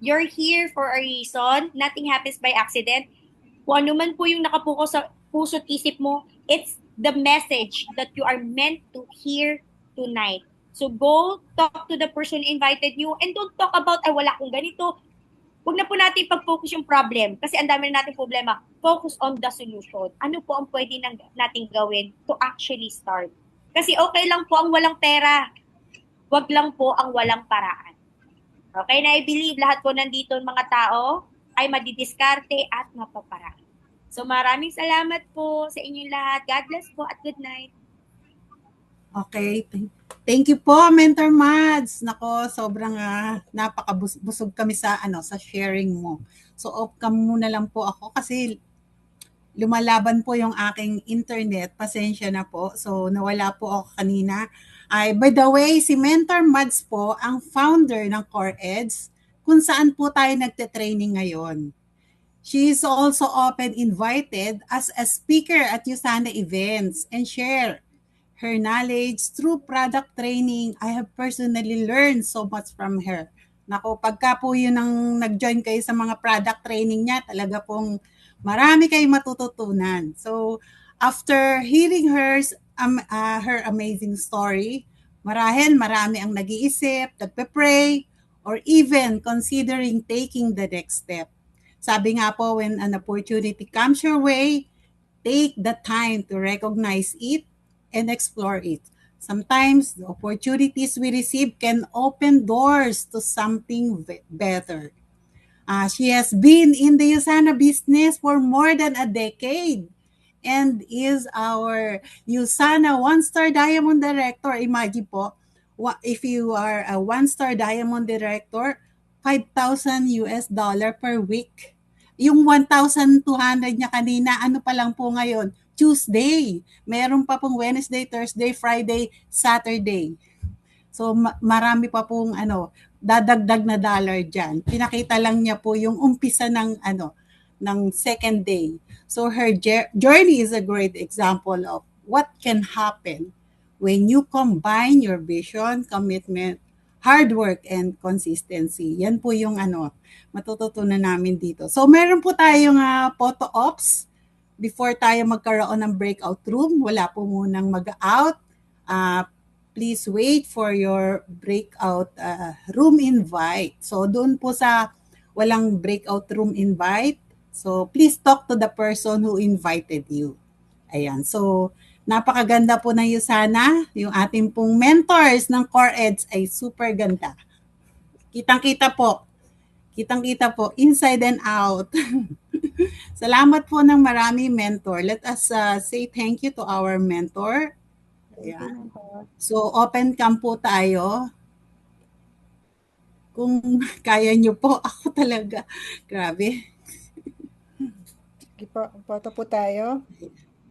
You're here for a reason. Nothing happens by accident. Kung ano man po yung nakapukaw sa puso't isip mo, it's the message that you are meant to hear tonight. So go talk to the person who invited you and don't talk about, ay wala akong ganito. Huwag na po natin pag-focus yung problem kasi ang dami na natin problema. Focus on the solution. Ano po ang pwede nating gawin to actually start? Kasi okay lang po ang walang pera. Huwag lang po ang walang paraan. Okay, na I believe lahat po nandito mga tao ay madidiskarte at mapaparaan. So maraming salamat po sa inyong lahat. God bless po at good night. Okay. Thank you po, Mentor Mads. Nako, sobrang napakabusog kami sa sa sharing mo. So off cam muna lang po ako kasi lumalaban po yung aking internet. Pasensya na po. So nawala po ako kanina. By the way, si Mentor Mads po ang founder ng CoreEds kung saan po tayo nagte-training ngayon. She is also often invited as a speaker at Usana events and share her knowledge through product training. I have personally learned so much from her. Nako, pagka po yun ang nag-join kayo sa mga product training niya, talaga pong marami kayong matututunan. So, after hearing her amazing story, marahil marami ang nag-iisip, nagpe-pray, or even considering taking the next step. Sabi nga po, when an opportunity comes your way, take the time to recognize it and explore it. Sometimes the opportunities we receive can open doors to something better. She has been in the Usana business for more than a decade and is our Usana one-star diamond director. Imagine po, if you are a one-star diamond director, 5,000 US dollar per week. Yung 1,200 niya kanina, ano pa lang po ngayon? Tuesday. Meron pa pong Wednesday, Thursday, Friday, Saturday. So marami pa pong dadagdag na dollar diyan. Pinakita lang niya po yung umpisa ng second day. So her journey is a great example of what can happen when you combine your vision, commitment, hard work, and consistency. Yan po yung matututunan namin dito. So meron po tayong photo ops before tayo magkaroon ng breakout room. Wala po munang mag-out. Please wait for your breakout room invite. So doon po sa walang breakout room invite, so please talk to the person who invited you. Ayan. So napakaganda po ng Usana. Yung ating pong mentors ng CoreEds ay super ganda. Kitang-kita po. Kitang-kita po inside and out. Salamat po ng marami, mentor. Let us say thank you to our mentor. Ayan. So, open cam po tayo. Kung kaya nyo po, ako talaga. Grabe. Sige po, photo po tayo.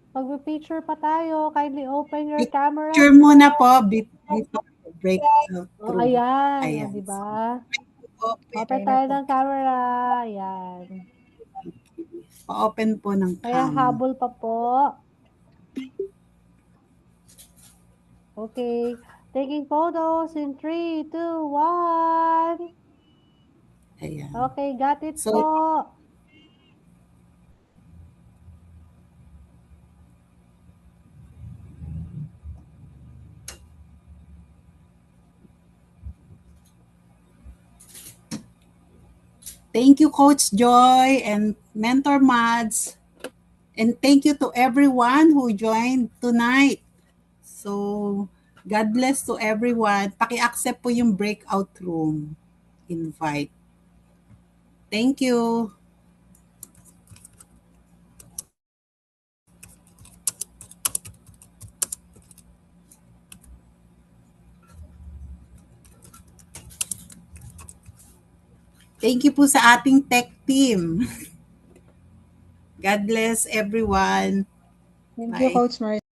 Pag-picture pa tayo, kindly open your camera. Picture muna po before breakout Oh, room. ayan. Ayan. Di ba? Open, Open tayo ng camera. Ayan. pa-open po ng Kaya cam. habol pa po. Okay. Taking photos in 3, 2, 1. Ayan. Okay, got it So, po. thank you, Coach Joy and Mentor Mads. And thank you to everyone who joined tonight. So, God bless to everyone. Paki-accept po yung breakout room invite. Thank you. Thank you po sa ating tech team. God bless everyone. Thank you, Bye. Coach Marcy.